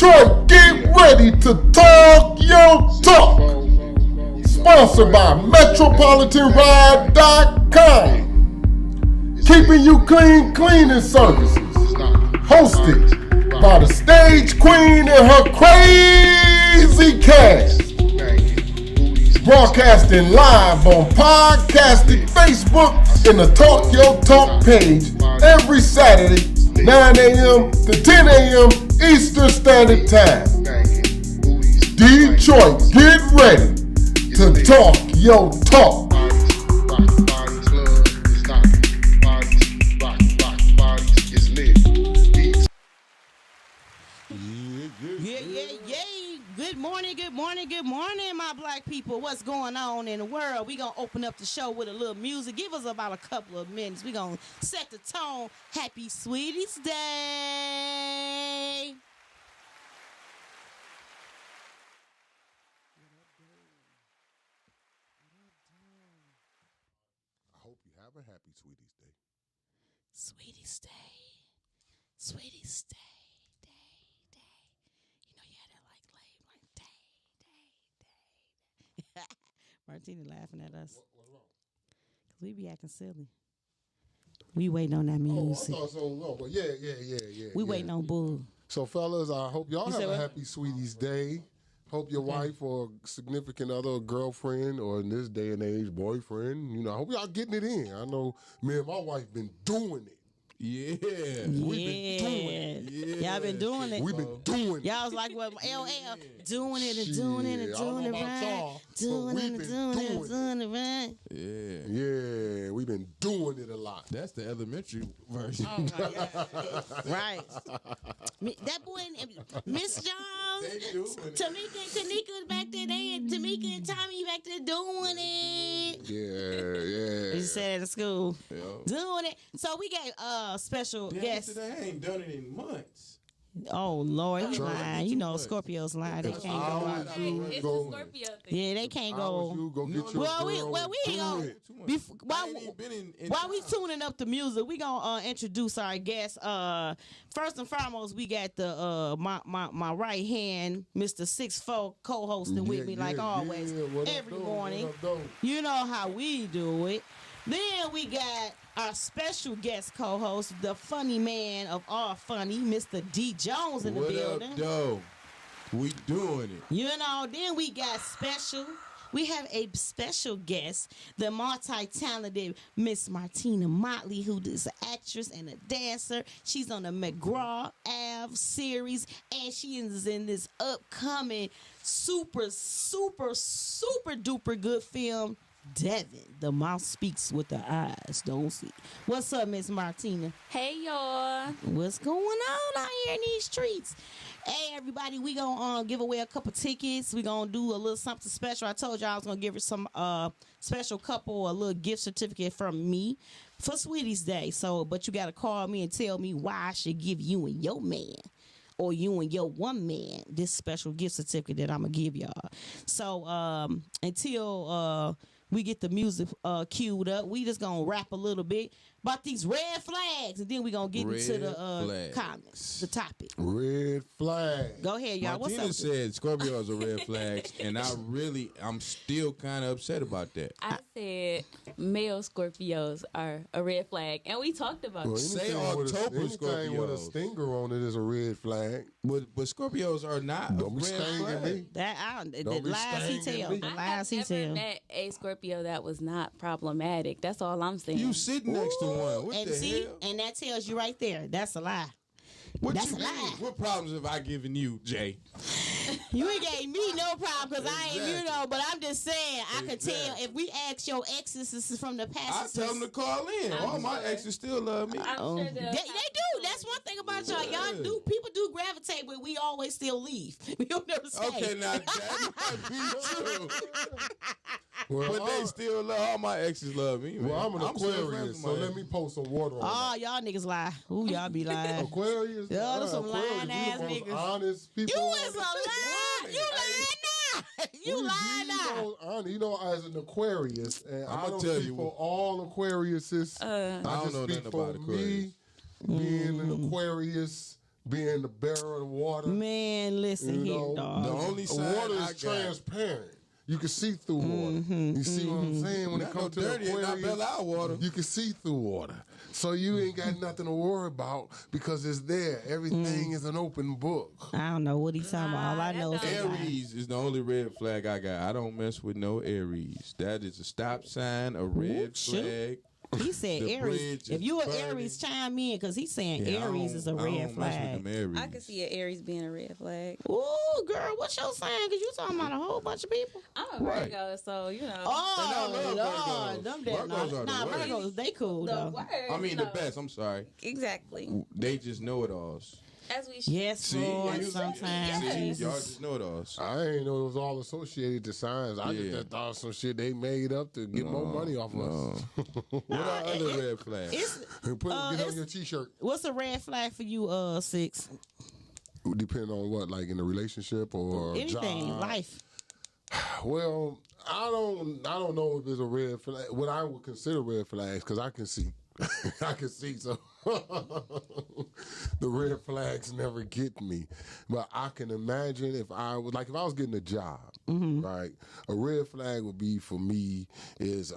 Detroit, get ready to talk your talk. Sponsored by MetropolitanRide.com. Keeping you clean, cleaning services. Hosted by the stage queen and her crazy cast. Broadcasting live on Podcasting, Facebook, and the Talk Your Talk page every Saturday, 9 a.m. to 10 a.m. Eastern Standard Time. Detroit, get ready to talk your talk. Good morning, my black people. What's going on in the world? We're going to open up the show with a little music. Give us about a couple of minutes. We're going to set the tone. Happy Sweeties Day. I hope you have a happy Sweeties Day. Sweeties Day. Sweeties Day. Martina laughing at us. What's wrong? Because we be acting silly. We waiting on that music. I thought so. No, but yeah. We waiting on Bull. So, fellas, I hope y'all You have said a what? happy Sweeties Day. Hope your wife or significant other, or girlfriend, or in this day and age, boyfriend, I hope y'all getting it in. I know me and my wife been doing it. Yeah. We've been doing it. Y'all been doing it. We've been doing it. Y'all was like, well, LL, doing it and doing it and Shit, I don't doing know it about right. y'all, Doing but it we've and been doing it and doing doing it right. Yeah. Yeah, we've been doing it a lot. That's the elementary version. Oh, my God. Right. That boy, Miss Jones, They doing it. Tamika and Kanika was back there. Tamika and Tommy back there doing it. Yeah. You said at school. Yeah. Doing it. So we gave special Damn, guest. today I ain't done it in months. Oh Lord, he Trying to lying. do You too know much. Scorpios lie. They That's can't all go. right. It's Go. a Scorpio thing. Yeah, they can't I was go. you, go get your Well, we girl, ain't do gonna. it. Too much. While I ain't even been in while we town. tuning up the music, we gonna introduce our guests. First and foremost, we got the my right hand, Mr. 6'4", co-hosting with me like always What up, every though? morning. What up, though? You know how we do it. Then we got our special guest co-host, the funny man of all funny, Mr. D. Jones in the What building. up, though? We doing it. You know, then we got we have a special guest, the multi-talented Miss Martina Motley, who is an actress and a dancer. She's on the McGraw Ave series, and she is in this upcoming super duper good film, Devin. The mouth speaks with the eyes, don't see. What's up, Miss Martina? Hey, y'all. What's going on out here in these streets? Hey, everybody, we gonna give away a couple tickets. We gonna do a little something special. I told y'all I was gonna give her some special couple, a little gift certificate from me for Sweeties Day. So, but you gotta call me and tell me why I should give you and your man, or you and your one man, this special gift certificate that I'm gonna give y'all. So, until we get the music queued up, we just gonna rap a little bit about these red flags, and then we gonna get into the Red flags. comments, the topic. Red flag. Go ahead, y'all. Martina What's up? said Scorpios are red flags, and I'm still kind of upset about that. I said male Scorpios are a red flag, and we talked about Well, it. Say anything with October anything with a Scorpios. stinger on it is a red flag. But Scorpios are not Don't a be red stinging flag. me. The Don't be lies he stinging tell. me. The I have lies he never tell. met a Scorpio that was not problematic. That's all I'm saying. You sitting next to one. What And the see, hell? and that tells you right there. That's a lie. What That's you a mean? lie. What problems have I given you, Jay? You ain't gave me no problem because I ain't, Exactly. but I'm just saying, I could tell Exactly. if we ask your exes, this is from the I past. tell them to call in. All my exes still love me. I'm Oh. sure They do. That's one thing about y'all. Y'all Yeah. do. People do gravitate, but we always still leave. We don't never stay. Okay, now that might be true. Well, But they still love, all my exes love me, man. well, I'm an still friends Aquarius, with so my let exes. me pour some water on Oh, y'all niggas lie. Ooh, y'all be lying. Aquarius. Yeah, them some Aquarius, lying we ass the most niggas. honest people. You on is a the lie. planet. You lying now. You We lying be now. most honest. As an Aquarius, and I I'ma don't tell speak you for what. all Aquariuses. I don't just know speak nothing for about Aquarius. me being an Aquarius. being the bearer of water. Man, listen You here, know, dog. The only The sign water I is got, transparent. You can see through water. You see what I'm saying? When it not no comes to the dirty and not Aquarius, Belle Isle water. you can see through water. So you ain't got nothing to worry about because it's there. Everything is an open book. I don't know what he's talking about. All I Nah, know is that that Aries is the only red flag I got. I don't mess with no Aries. That is a stop sign, a red shoot. flag. he said The Aries. bridge If is you an burning. Aries, chime in because he's saying Yeah, I Aries is a don't- I red don't mess with flag. them Aries. I could see an Aries being a red flag. Ooh, girl, what's your sign? Because you talking about a whole bunch of people. I'm a Right. Virgo, so you know. Oh, love Lord. Virgos. Them Virgos are the nah, worst. Virgos, they cool, the though. word. I mean, the no. best. I'm sorry. Exactly. They just know it alls. As we should. Yes, See, Lord, you- sometimes, see, y'all Jesus. just know it alls. I ain't know it was all associated to signs. I Yeah. just thought some shit they made up to get more money off us. What are other red flags? It's, And put get it's- on your t-shirt. what's a red flag for you, Six? Depending on what, like in a relationship or Anything, job. life. Well, I don't know if it's a red flag. What I would consider red flags because I can see, I can see. So the red flags never get me, but I can imagine if I was getting a job, right? A red flag would be for me is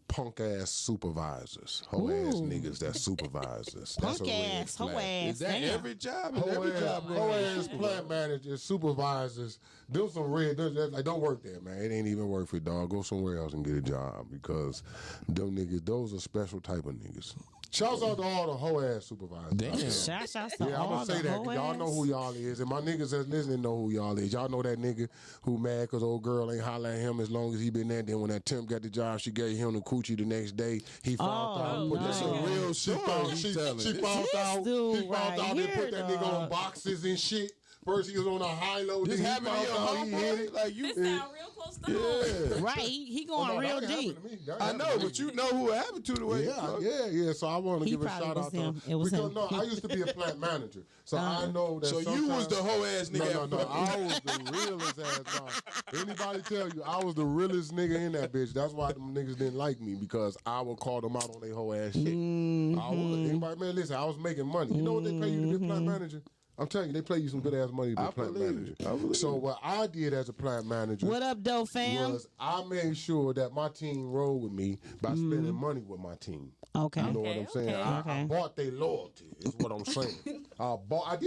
punk ass supervisors, hoe ass niggas that supervisors. That's Punk a red ass, hoe flag. ass. Is that damn. every job? Is every job Whole red ass plant managers, supervisors, them some red. Like, don't work there, man. It ain't even worth it, dog. Go somewhere else and get a job because them niggas, those are special type of niggas. Shouts out to all the hoe ass supervisors. Damn. Shout out to Yeah, I'm all gonna say the that. hoe 'Cause y'all know ass. who y'all is, and my niggas that's listening know who y'all is. Y'all know that nigga who mad because old girl ain't holler at him as long as he been there. Then when that temp got the job, she gave him the coochie the next day. He found out. no. This a real She story found, he's she telling. found This out. dude He found right out they here, put that nigga dog. on boxes and shit. First he was on a high low. This Then he happened found to your out he hit homeboy? it. Like you? This sound real close to home. Yeah. Right, he Oh, going no, real that happened deep. to me. That I happened know, to me. but you know who it happened to the way. Yeah. So I want to He give a probably shout was out to him. him. It was because him. no, I used to be a plant manager, so I know that. So you was sometimes- the hoe ass nigga. No. I was the realest ass dog. Anybody tell you I was the realest nigga in that bitch? That's why them niggas didn't like me because I would call them out on their whole ass shit. I would. Anybody, man, listen, I was making money. You know what they pay you to be a plant manager? I'm telling you, they play you some good ass money to be a plant believe manager. it. I believe So what I did as a plant manager What up, though, fam? was I made sure that my team rolled with me by spending money with my team. Okay. You know what I'm saying? Okay. I bought their loyalty. Is what I'm saying. I bought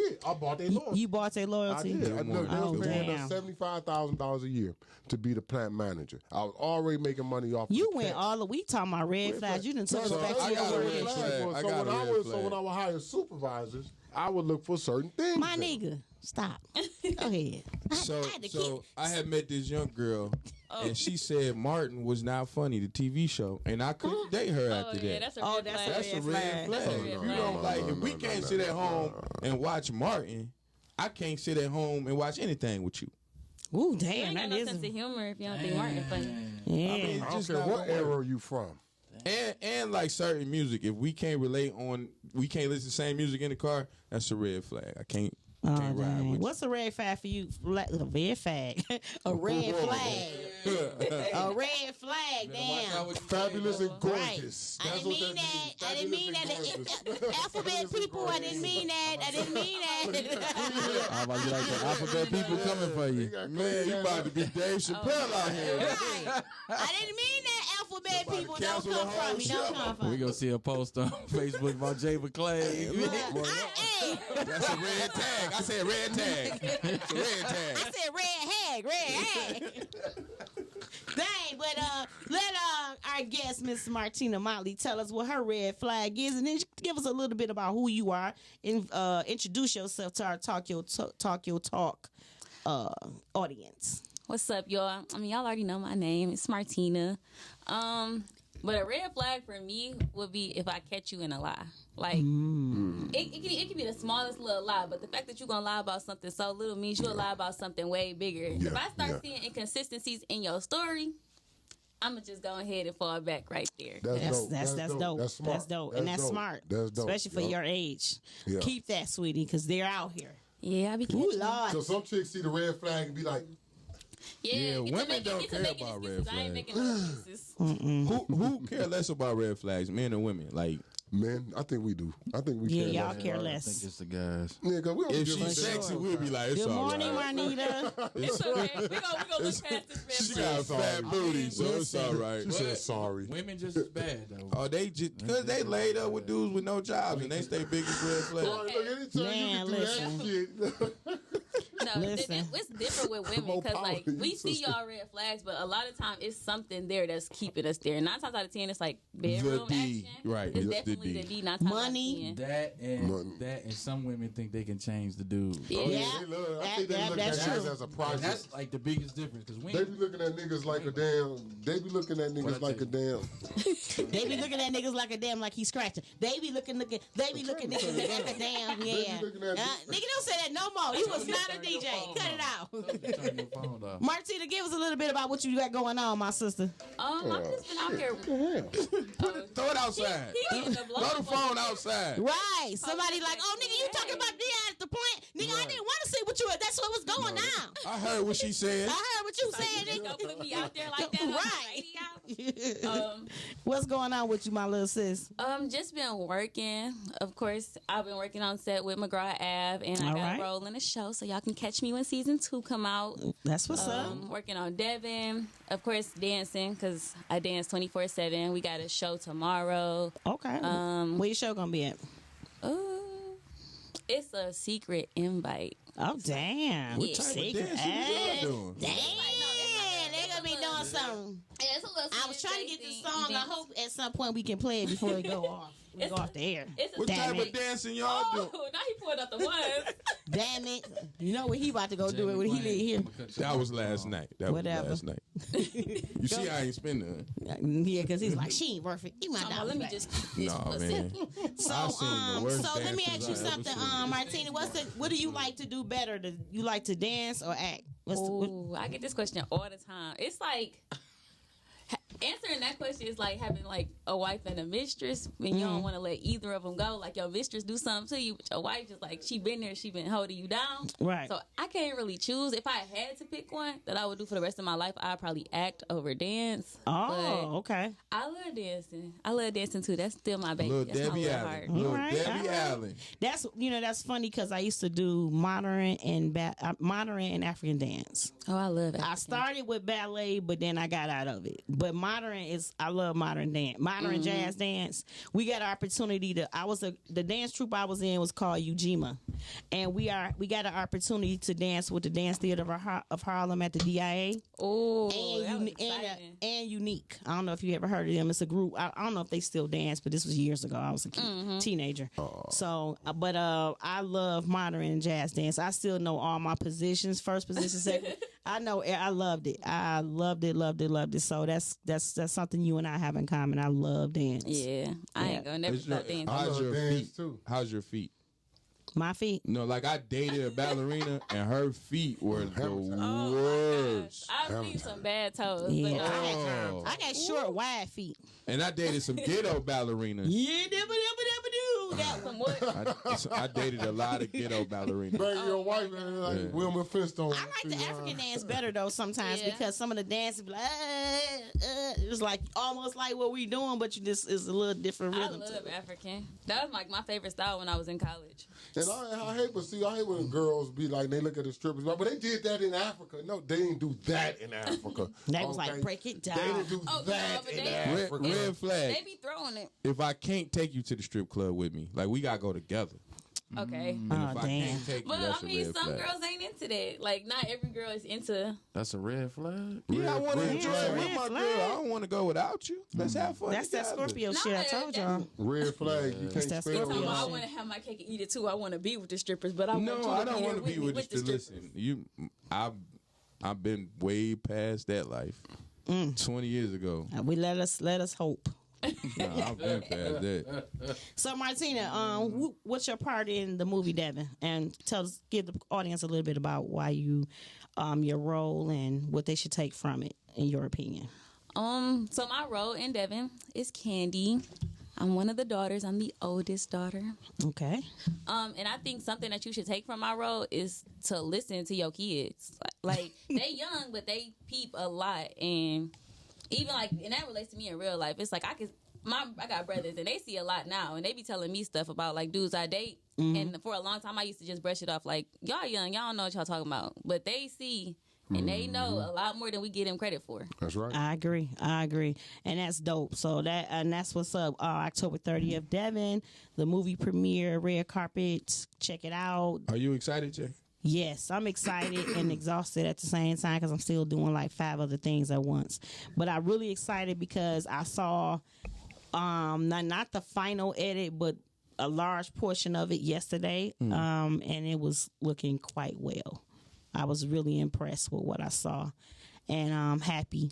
their loyalty. You bought their I loyalty? did. They Oh, was paying damn. us $75,000 a year to be the plant manager. I was already making money off. You of the went cat. all the week talking about red flags. You didn't took us No, back that's to I got your a word. red flag. So I got a red so flag. when I would hire supervisors, I would look for certain things. My in them. nigga, stop. Go ahead. So I had met this young girl, and she said Martin was not funny, the TV show, and I couldn't date her Oh, after yeah, that. that's a Oh, red that's flag. That's a red flag. That's a red If you flag. don't like, if we can't sit at home and watch Martin, I can't sit at home and watch anything with you. Ooh, You damn, ain't got that no is. sense of humor if you don't think Martin funny. Yeah. I mean, I don't just care not what gonna work. era you from. And like certain music, if we can't relate on, we can't listen to the same music in the car, that's a red flag. I can't Oh, ride dang. with What's a red flag for you? A red flag. A red flag. A red flag. Damn. Fabulous and Right. gorgeous. I That's didn't what mean that means. that. I didn't mean that. Alphabet people. I didn't mean that. I didn't mean that. I'm about to be like the alphabet people coming for you. Man, you about to be Dave Chappelle out here. Right. I didn't mean that. Alphabet people. Don't cancel the come whole from me. Don't show. come from We me. gonna see a post on Facebook about Jay McClain. Hey, That's a red tag. I said red tag. It's a red tag. I said red hag. Dang, but let our guest, Miss Martina Motley, tell us what her red flag is, and then give us a little bit about who you are, and introduce yourself to our Talk Your Talk audience. What's up, y'all? I mean, y'all already know my name. It's Martina. But a red flag for me would be if I catch you in a lie. Like, it can be the smallest little lie, but the fact that you're going to lie about something so little means you'll lie about something way bigger. If I start seeing inconsistencies in your story, I'm going to just go ahead and fall back right there. That's dope. That's dope. That's smart. That's dope. And that's dope. smart. That's dope. Especially for Yup. your age. Yeah. Keep that, sweetie, because they're out here. Yeah, I be catching Ooh, them. Lord. So some chicks see the red flag and be like, Yeah, get to women making- don't get to care making about excuses. red I ain't flags. making no excuses. Who care less about red flags, men or women? Like Men, I think we do. I think we Yeah, care y'all less. care I think less. it's the guys. Yeah, cause we don't If give a she's damn. sexy, we'll be like, it's Good all morning, right. Marnita. It's okay. We gonna look past this She man. got a fat booty, so it's all right. She said sorry. Women just as bad though. Oh, they just because they laid up with dudes with no jobs and they stay biggest red flag. Look, anytime Man, you can do that shit. No, Listen. it's different with women More because power like to you, we see sister. y'all red flags, but a lot of time it's something there that's keeping us there. 9 times out of 10, it's like bedroom The D, action. right, It's it's the definitely D. the D. 9 times Money. out of 10. That and some women think they can change the dude. Yeah. Oh, yeah, they love. I think they look at that's guys true. as a And project. that's like the biggest difference because They be looking at niggas like a damn. They be looking at niggas like a damn. They be looking at niggas like a damn, like he's scratching. They be looking niggas like a damn, yeah. looking at- Nigga, don't say that no more. You was not a DJ. Cut it out. turn your phone off. Martina, give us a little bit about what you got going on, my sister. I've just been out here. Throw it outside. He getting the blow Throw the up. phone outside. Right. Somebody like, oh, nigga, you talking about Dion at the point? Nigga, I didn't want to see what you. That's what was going on. I heard what she said. I heard what you said. They gonna put me out there like that on the Right. radio. What's going on with you, my little sis? Just been working. Of course, I've been working on set with McGraw Ave, and I All got right. a role in the show, so y'all can catch me when season 2 come out. That's what's up. Working on Devin, of course, dancing because I dance 24/7. We got a show tomorrow. Okay. Where your show gonna be at? It's a secret invite. Oh, damn. What type of Secret dancing ass. you doing? Damn. They gonna be doing something. Yeah, it's a little. I was trying to get this song. I hope at some point we can play it before we go off. We go off the air. It's a What Damn type it. of dancing y'all do? Oh, now he pulled out the ones. Damn it. You know what he about to go do it when he leave here. That was last night. That Whatever. was last night. You see, I ain't spending. Yeah, because he's like, she ain't worth it. Give my Oh, dollars let me back. just keep this No, pussy. man. So, I've seen the worst so let me ask dancers you I ever something, seen. Martina. What do you like to do better? You like to dance or act? What- Ooh, I get this question all the time. It's like answering that question is like having like a wife and a mistress when you don't want to let either of them go. Like your mistress do something to you, but your wife just like she been there, she been holding you down. Right. So I can't really choose. If I had to pick one that I would do for the rest of my life, I'd probably act over dance. Oh, okay. But I love dancing. I love dancing too. That's still my baby. Little That's my Debbie little Allen. heart. Little Alright, Debbie alright. Allen. That's funny because I used to do modern and African dance. Oh, I love it. I started with ballet, but then I got out of it. But I love modern dance, modern jazz dance. We got an opportunity the dance troupe I was in was called Ujima, and we got an opportunity to dance with the Dance Theater of Harlem at the DIA. Oh, And Unique. I don't know if you ever heard of them. It's a group. I don't know if they still dance, but this was years ago. I was a teenager. So, but I love modern and jazz dance. I still know all my positions, first position, second. I know. I loved it. I loved it. So that's something you and I have in common. I love dance. Yeah, I ain't gonna never stop dancing. I How's love your dance, feet? too. How's your feet? My feet. No, like I dated a ballerina and her feet were the Oh worst. I've seen some bad toes. Yeah, But no. I got short, wide feet. And I dated some ghetto ballerinas. Yeah, do that one. Some what? I dated a lot of ghetto ballerinas. Bang your wife and like Yeah. Wilma Flintstone. I like the African dance better though sometimes Yeah. because some of the dances be like, it's like almost like what we doing, but you just is a little different I rhythm. to love it. African. That was like my favorite style when I was in college. And I hate when girls be like, they look at the strippers, but they did that in Africa. No, they didn't do that in Africa. They was like, Okay? break it down. They didn't do Oh, no, that but in they- Africa. Red flag. They be throwing it. If I can't take you to the strip club with me, like we gotta go together. Okay. And Oh, if I damn. can't take you, But that's I mean, a red some flag. girls ain't into that. Like, not every girl is into. That's a red flag. Yeah, I want to Red enjoy flag. it with my Red girl. flag. I don't want to go without you. Let's have fun. That's that together. Scorpio No, shit I told y'all. Red flag, you can't that spell Scorpio it. I shit. want to have my cake and eat it too. I want to be with the strippers, but I want No, you I don't want want to be with the Listen, I've been way past that life. 20 years ago. Let us hope. Nah, I've been past that. So Martina, what's your part in the movie Devin? And give the audience a little bit about why your role and what they should take from it, in your opinion. So my role in Devin is Candy. I'm one of the daughters. I'm the oldest daughter. Okay. And I think something that you should take from my role is to listen to your kids. Like they young, but they peep a lot, and even like, and that relates to me in real life. It's like I got brothers and they see a lot now, and they be telling me stuff about like dudes I date. And for a long time, I used to just brush it off like, y'all young, y'all don't know what y'all talking about. But they see and they know a lot more than we give them credit for. That's right. I agree, and that's dope. So that's what's up. October 30th, Devin, the movie premiere, red carpet. Check it out. Are you excited, Jay? Yes, I'm excited and exhausted at the same time because I'm still doing like 5 other things at once. But I'm really excited because I saw not the final edit, but a large portion of it yesterday, and it was looking quite well. I was really impressed with what I saw, and I'm happy,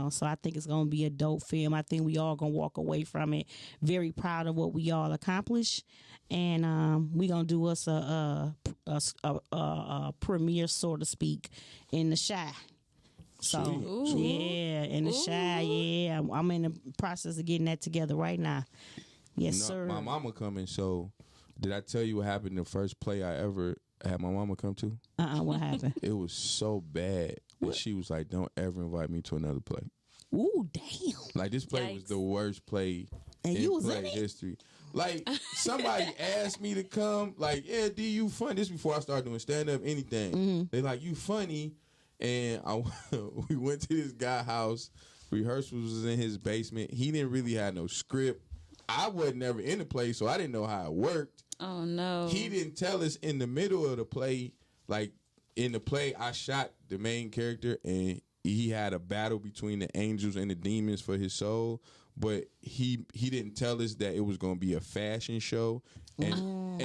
so I think it's going to be a dope film. I think we all going to walk away from it very proud of what we all accomplished, and we going to do us a premiere, so to speak, in the Shy. So, yeah, in the Shy, yeah. I'm in the process of getting that together right now. Yes, sir. My mama coming, so did I tell you what happened the first play I ever had my mama come to? What happened? It was so bad that she was like, don't ever invite me to another play. Ooh, damn. Like, this play was the worst play And in you was play in it? history. Like, somebody asked me to come, like, yeah, D, you funny. This before I started doing stand-up, anything. They like, you funny. And we went to this guy's house. Rehearsals was in his basement. He didn't really have no script. I wasn't never in the play, so I didn't know how it worked. Oh, no. He didn't tell us in the middle of the play. Like, in the play, I shot the main character, and he had a battle between the angels and the demons for his soul. But he didn't tell us that it was going to be a fashion show. And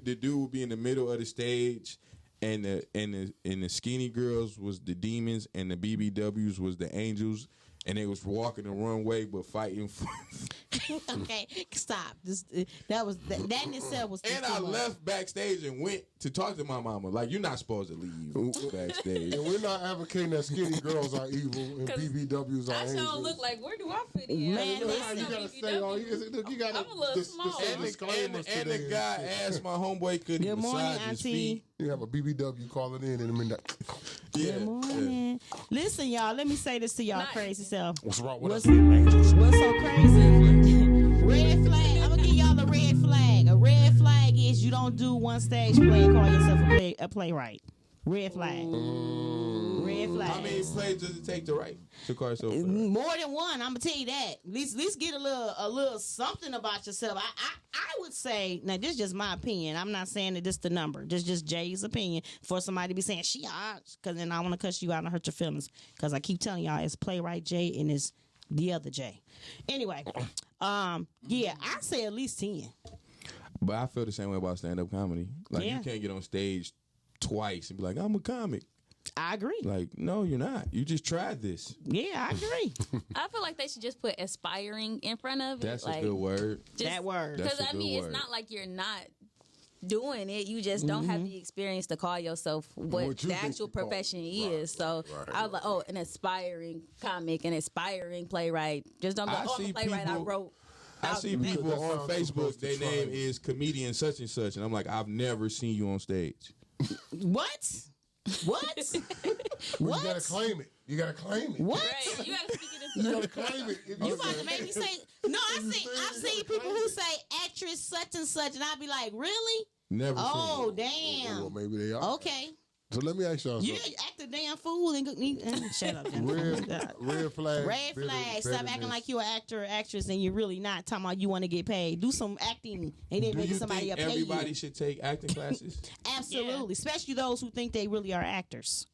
the dude would be in the middle of the stage, and the skinny girls was the demons, and the BBWs was the angels. And they was walking the runway but fighting for Okay, stop. That in itself was. And I left backstage and went to talk to my mama. Like, you're not supposed to leave backstage. And we're not advocating that skinny girls are evil and BBWs are I angels. sure look like, where do I fit in? Man, You listen. gotta say all you gotta. I'm a little small. And the guy asked my homeboy could he Good morning, massage his Auntie. feet. You have a BBW calling in a minute. Yeah, Good morning. Listen, y'all. Let me say this to y'all, Nice. crazy self. What's wrong with What's us? so crazy? Red flag. I'm gonna give y'all the red flag. A red flag is you don't do one stage play and call yourself a playwright. Red flag. Red flag. How many plays does it take to write to call yourself? More than one. I'm gonna tell you that. At least get a little something about yourself. I would say, now this is just my opinion. I'm not saying that this the number. This just Jay's opinion. For somebody to be saying she because then I want to cuss you out and hurt your feelings. Because I keep telling y'all it's playwright Jay and it's the other Jay. Anyway, yeah, I say at least 10. But I feel the same way about stand-up comedy. Like, Yeah. you can't get on stage twice and be like, I'm a comic. I agree. Like, no, you're not. You just tried this. Yeah, I agree. I feel like they should just put aspiring in front of it. That's like, a good word. That word. That's Because, a I good mean, word. it's not like you're not doing it. You just don't have the experience to call yourself what What you the think actual you call it. profession is. So I was like, oh, an aspiring comic, an aspiring playwright. Just don't go, I I'm see a playwright I people- wrote. I see That people on sounds Facebook, supposed to their try name it. is comedian such and such. And I'm like, I've never seen you on stage. What? What? You gotta claim it. You gotta claim it. What? Right. You got to speak it You into gotta claim it. If You about to make me say no? I've seen people who say actress such and such, and I'd be like, really? Never Oh, seen damn. Well, maybe they are. Okay. So let me ask y'all You something. act a damn fool and shut up. Red flag. Red flag. Stop acting like you're an actor or actress and you're really not. Talking about you want to get paid. Do some acting and then Do maybe you somebody think will pay everybody you. should take acting classes? Absolutely, especially those who think they really are actors.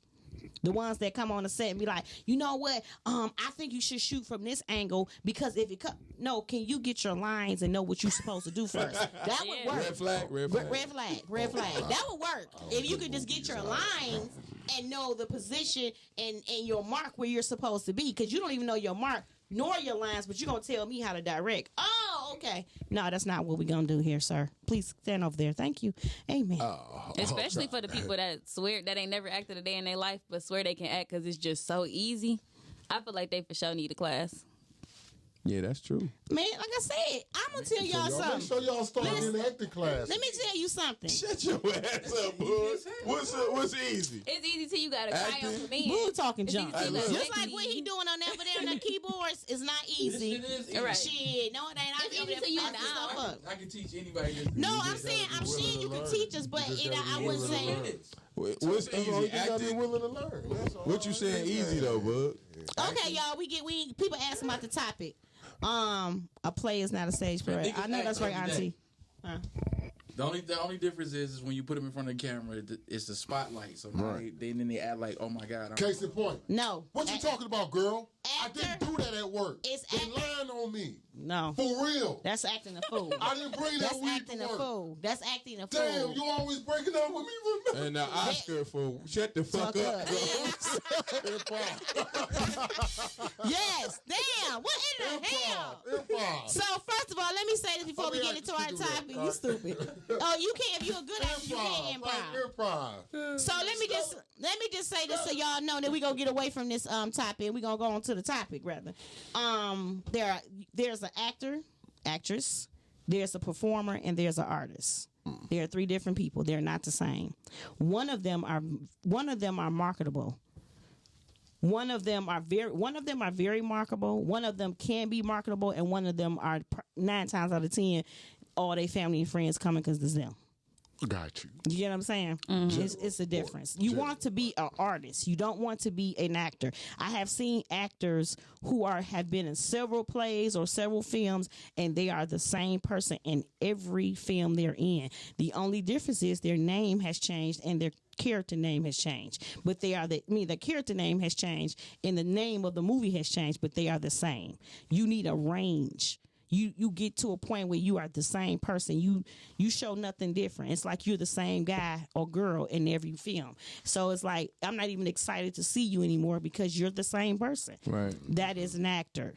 The ones that come on the set and be like, you know what? I think you should shoot from this angle because if it no, can you get your lines and know what you're supposed to do first? That would Yeah. work. Red flag, red flag. Red flag. That would work. If you could just get your lines and know the position and your mark where you're supposed to be, because you don't even know your mark nor your lines, but you're going to tell me how to direct. Oh, okay. No, that's not what we're going to do here, sir. Please stand over there. Thank you. Amen. Especially for the people that swear that ain't never acted a day in their life, but swear they can act because it's just so easy. I feel like they for sure need a class. Yeah, that's true. Man, like I said, I'm gonna tell y'all Make something. sure y'all start in acting class. Let me tell you something. Shut your ass up, boy. What's easy? It's easy till you gotta cry out for men. Boo talking It's junk. easy till you Just gotta like what he doing on there on the keyboards is not easy. Right. Shit, no, it ain't. I It's be over easy there till you fucking down. stuff up. I can teach anybody this. No, I'm saying, I'm sure you can teach us, but I wouldn't say. What's That's all easy? you gotta be Acting? willing to learn. That's all. What you saying easy though, bud? Okay, y'all, we people asking about the topic. A play is not a stage play. I know that's right, Auntie. The only difference is when you put them in front of the camera, it's the spotlight. So now then they act like, oh my God. Case in point. No. What you talking about, girl? Actor. I didn't do that at work. It's They actor. lying on me. No. For real. That's acting a fool. I didn't bring that That's weed acting to a work. fool. That's acting a fool. Damn, you always breaking up with me for nothing. And now Oscar for shut the fuck Fuck up. up. Yes. Damn. What in the hell? Improv. So first of all, let me say this before we get into our topic. You stupid. Oh, you can't. If you're a good actor, you can improv. Improv. So let me just say this so y'all know that we gonna get away from this topic. We gonna go on to the topic rather. There's an actor, actress, there's a performer, and there's an artist. There are three different people. They're not the same. One of them are marketable. One of them are very marketable. One of them can be marketable, and one of them are 9 times out of 10, all their family and friends coming because it's them. Got you. You get what I'm saying? It's a difference. You want to be an artist. You don't want to be an actor. I have seen actors who have been in several plays or several films, and they are the same person in every film they're in. The only difference is their name has changed and their character name has changed. But the character name has changed and the name of the movie has changed, but they are the same. You need a range. You get to a point where you are the same person. You show nothing different. It's like you're the same guy or girl in every film. So it's like I'm not even excited to see you anymore because you're the same person. Right. That is an actor.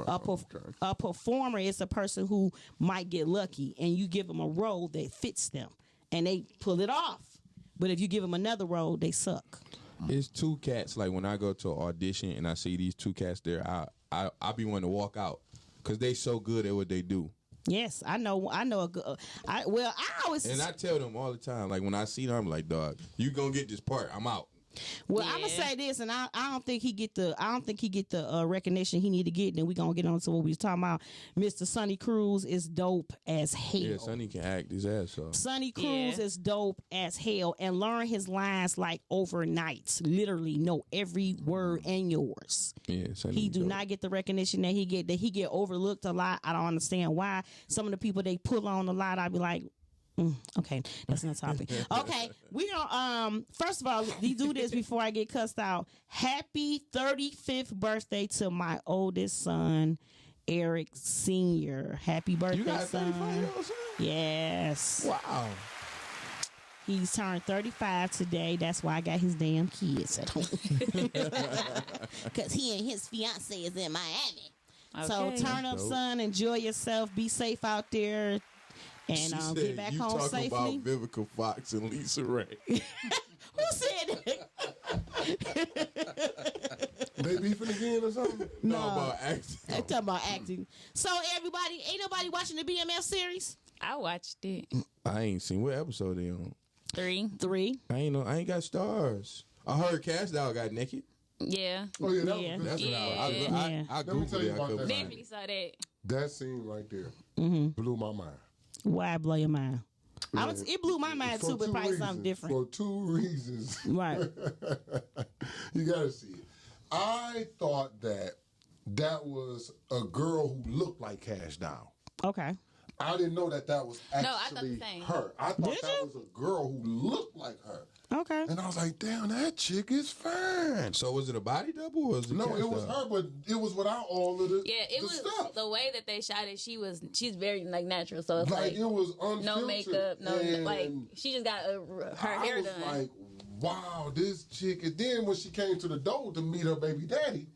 A performer is a person who might get lucky and you give them a role that fits them and they pull it off. But if you give them another role, they suck. It's two cats. Like when I go to an audition and I see these two cats there, I be wanting to walk out. Because they so good at what they do. Yes, I know a good. I always. And I tell them all the time, like when I see them, I'm like, dog, you gonna get this part. I'm out. Well, I'm gonna say this, and I don't think he get the recognition he need to get. Then we gonna get on to what we was talking about. Mr. Sonny Cruz is dope as hell. Yeah, Sonny can act his ass off. Sonny Cruz is dope as hell, and learn his lines like overnight. Literally know every word and yours. Yeah, Sonny. He do not get the recognition that he get overlooked a lot. I don't understand why. Some of the people they pull on a lot, I'd be like, okay, that's not topic. Okay, we gonna first of all, we do this before I get cussed out. Happy 35th birthday to my oldest son, Eric Sr. Happy birthday, You got a son. 35-year-old son? Yes. Wow. He's turned 35 today. That's why I got his damn kids at home. Because he and his fiance is in Miami. So Okay. turn up, Dope. son. Enjoy yourself. Be safe out there. And She get said, back you home talking safely. about Vivica Fox and Lisa Ray. Who said that? They beefing again or something? No, about acting. I'm talking about acting. So everybody, ain't nobody watching the BMF series? I watched it. I ain't seen what episode they on. 3. 3. I ain't got stars. I heard Cash Doll got naked. Yeah. Oh yeah, that Yeah. was That's good. what Yeah. I Let me tell googled you it. I about couldn't that. find Definitely it. saw that. That scene right there blew my mind. Why blow your mind? It blew my mind For too, but two probably reasons. something different. For 2 reasons. Right. You gotta see it. I thought that was a girl who looked like Cash Doll. Okay. I didn't know that was I thought actually the same. her. I thought Did that you? was a girl who looked like her. Okay. And I was like, damn, that chick is fine. So was it a body double or was it No, Cash it was Doll? her, but it was without all of the, Yeah, it the was stuff. the way that they shot it. She's very like natural, so it's Like, like, it was unfiltered. no makeup, no and like she just got her I hair was done. like, wow, this chick. And then when she came to the door to meet her baby daddy,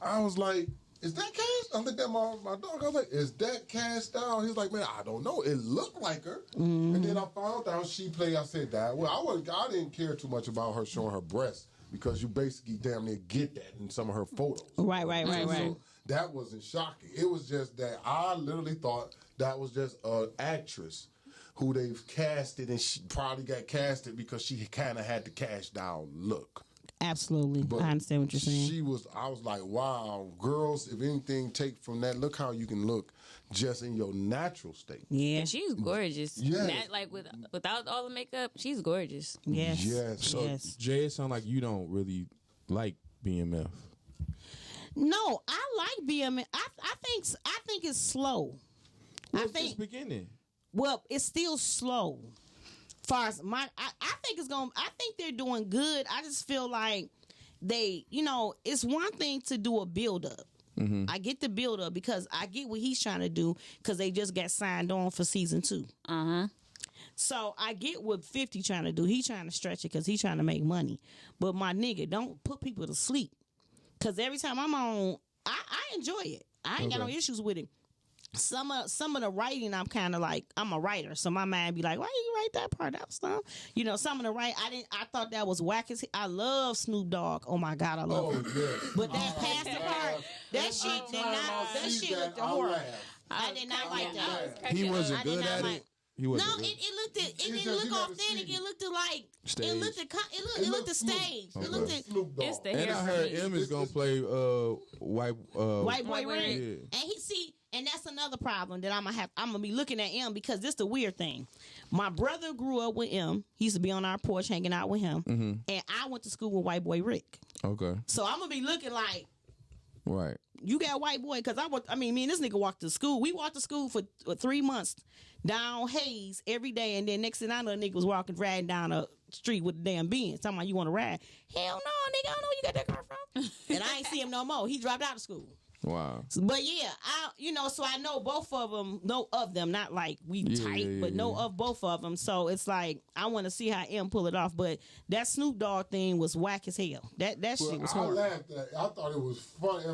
I was like, is that Cash? I looked at my dog. I was like, is that Cash Doll? He's like, man, I don't know. It looked like her. And then I found out she played. I said that. Well, I didn't care too much about her showing her breasts because you basically damn near get that in some of her photos. Right. So that wasn't shocking. It was just that I literally thought that was just an actress who they've casted, and she probably got casted because she kind of had the cash down look. Absolutely. But I understand what you're saying. I was like, wow, girls, if anything, take from that, look how you can look just in your natural state. Yeah. And she's gorgeous. Yes. That, like without all the makeup, she's gorgeous. Yes. Yes. So Yes. Jay, it sounds like you don't really like BMF. No, I like BMF. I think it's slow. What's this beginning? Well, it's still slow. Far as I think it's going. I think they're doing good. I just feel like it's one thing to do a build up. Mm-hmm. I get the build up because I get what he's trying to do because they just got signed on for season 2. So I get what 50 trying to do. He's trying to stretch it because he's trying to make money. But my nigga, don't put people to sleep. Because every time I'm on, I enjoy it. I ain't got no issues with it. Some of the writing, I'm kind of like, I'm a writer, so my mind be like, why you write that part? That was stuff. Some of the writing, I thought that was whack as I love Snoop Dogg. Oh my God, I love him. Yes. But that past part, that shit did not. That shit looked horrible. I did not like that. He wasn't I did good not at like. it. He wasn't. No, good. it didn't just, look you gotta authentic. see It looked like Stage. it looked the stage. It looked at Snoop Dogg. It's the And hair I for heard me. M is gonna play white White Boy White Boy Rick. Rick. And and that's another problem that I'm gonna be looking at M because this the weird thing. My brother grew up with M. He used to be on our porch hanging out with him. And I went to school with White Boy Rick. Okay, So I'm gonna be looking like right. you got White Boy because me and this nigga walked to school. We walked to school for 3 months down Hayes every day, and then next thing I know, the nigga was riding down a street with a damn Benz. Talking about you want to ride? Hell no, nigga, I don't know where you got that car from. And I ain't see him no more. He dropped out of school. Wow. But yeah, so I know both of them, not like we tight, but know of both of them. So it's like, I want to see how M pull it off. But that Snoop Dogg thing was whack as hell. That shit was I horrible. laughed at it. I thought it was funny.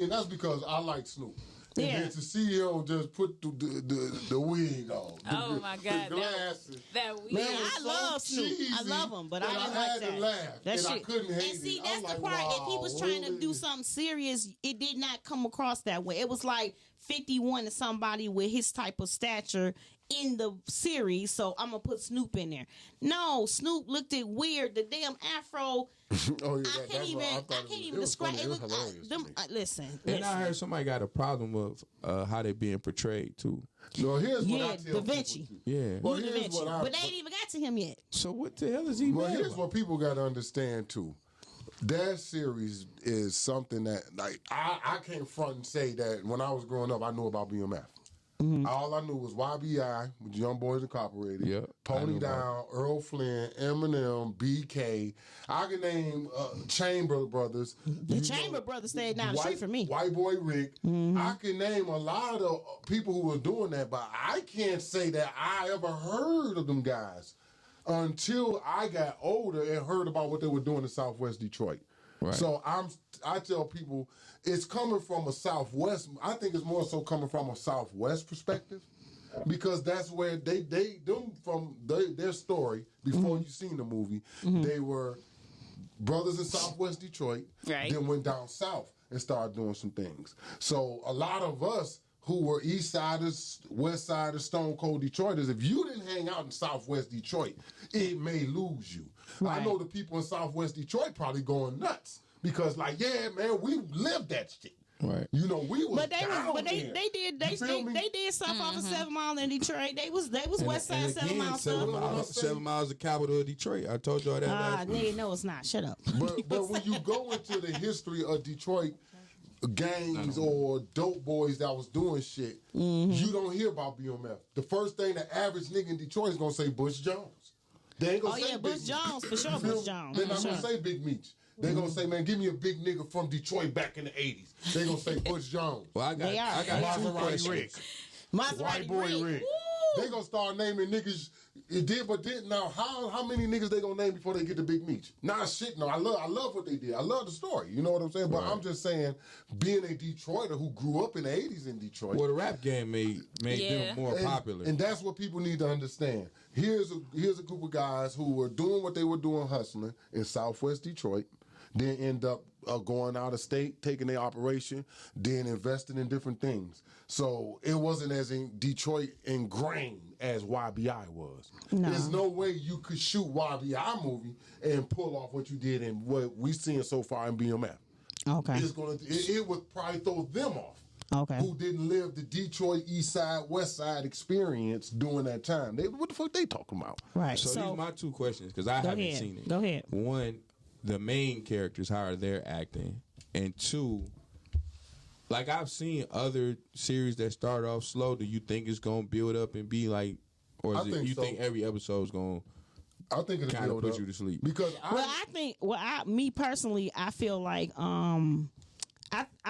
And that's because I like Snoop. And Yeah. then to see him just put the wig on. Oh my God, The glasses. that weird. Man, Yeah, it was I so love Snoop. I cheesy love him, but I that didn't had like to that. laugh, That and I shit. couldn't hate And see, it. that's I'm the like, part. If he wow, was trying to really? do something serious, it did not come across that way. It was like 50 wanted somebody with his type of stature in the series, so I'm gonna put Snoop in there. No, Snoop looked it weird. The damn afro. Oh yeah, I can't even describe. It was looked. hilarious. to me. Listen. And I heard somebody got a problem with how they being portrayed too. No, here's what Yeah, I tell Da Vinci. people. Yeah. Well, Da here's Vinci. what I. But they ain't even got to him yet. So what the hell is he? Well, mad here's about? what people got to understand too. That series is something that, like, I can't front and say that when I was growing up, I knew about BMF. All I knew was YBI, with Young Boys Incorporated, Yep, I Pony knew Down, Earl Flynn, Eminem, BK. I can name Chamber Brothers. The Chamber Brothers stayed down the street from me. White Boy Rick. I can name a lot of people who were doing that, but I can't say that I ever heard of them guys until I got older and heard about what they were doing in Southwest Detroit. Right. So I tell people it's coming from a Southwest. I think it's more so coming from a Southwest perspective, because that's where their story before you seen the movie. They were brothers in Southwest Detroit. Right. Then went down south and started doing some things. So a lot of us who were East Siders, West Siders, Stone Cold Detroiters, if you didn't hang out in Southwest Detroit, it may lose you. I know the people in Southwest Detroit probably going nuts because, like, yeah, man, we lived that shit. Right. You know, we was But they down was, but there. they did stuff off of 7 Mile in Detroit. They was West Side 7 Mile stuff. 7 miles the capital of Detroit. I told y'all that. last week. Nigga, no, it's not. Shut up. But when you go into the history of Detroit gangs or dope boys that was doing shit, you don't hear about BMF. The first thing the average nigga in Detroit is gonna say Bush Jones. They ain't gonna say Big Bush Meech. Jones, for sure, You feel Bush me? Jones. They're not for gonna sure. say Big Meech. They're gonna say, man, give me a big nigga from Detroit back in the 80s. They're gonna say Bush Jones. Well, I got They are. I got two Maserati questions. Rick. Maserati White Boy Rick. Rick. Woo! They gonna start naming niggas. It did, but didn't. Now, how many niggas they gonna name before they get to Big Meech? Nah, shit. No, I love what they did. I love the story. You know what I'm saying? But I'm just saying, being a Detroiter who grew up in the 80s in Detroit. Well, the rap game made Yeah. them more popular. And that's what people need to understand. Here's a group of guys who were doing what they were doing, hustling in Southwest Detroit, then end up going out of state, taking their operation, then investing in different things. So it wasn't as in Detroit ingrained as YBI was. No. There's no way you could shoot YBI movie and pull off what you did in what we've seen so far in BMF. Okay. It would probably throw them off. Okay. Who didn't live the Detroit East Side, West Side experience during that time. What the fuck they talking about? Right. So these are my two questions because I haven't ahead. seen it. Go ahead. One, the main characters, how are they acting? And two, like I've seen other series that start off slow. Do you think it's gonna build up and be like, or is it you think every episode is gonna I think it'll kind of build put up you to sleep? because me personally, I feel like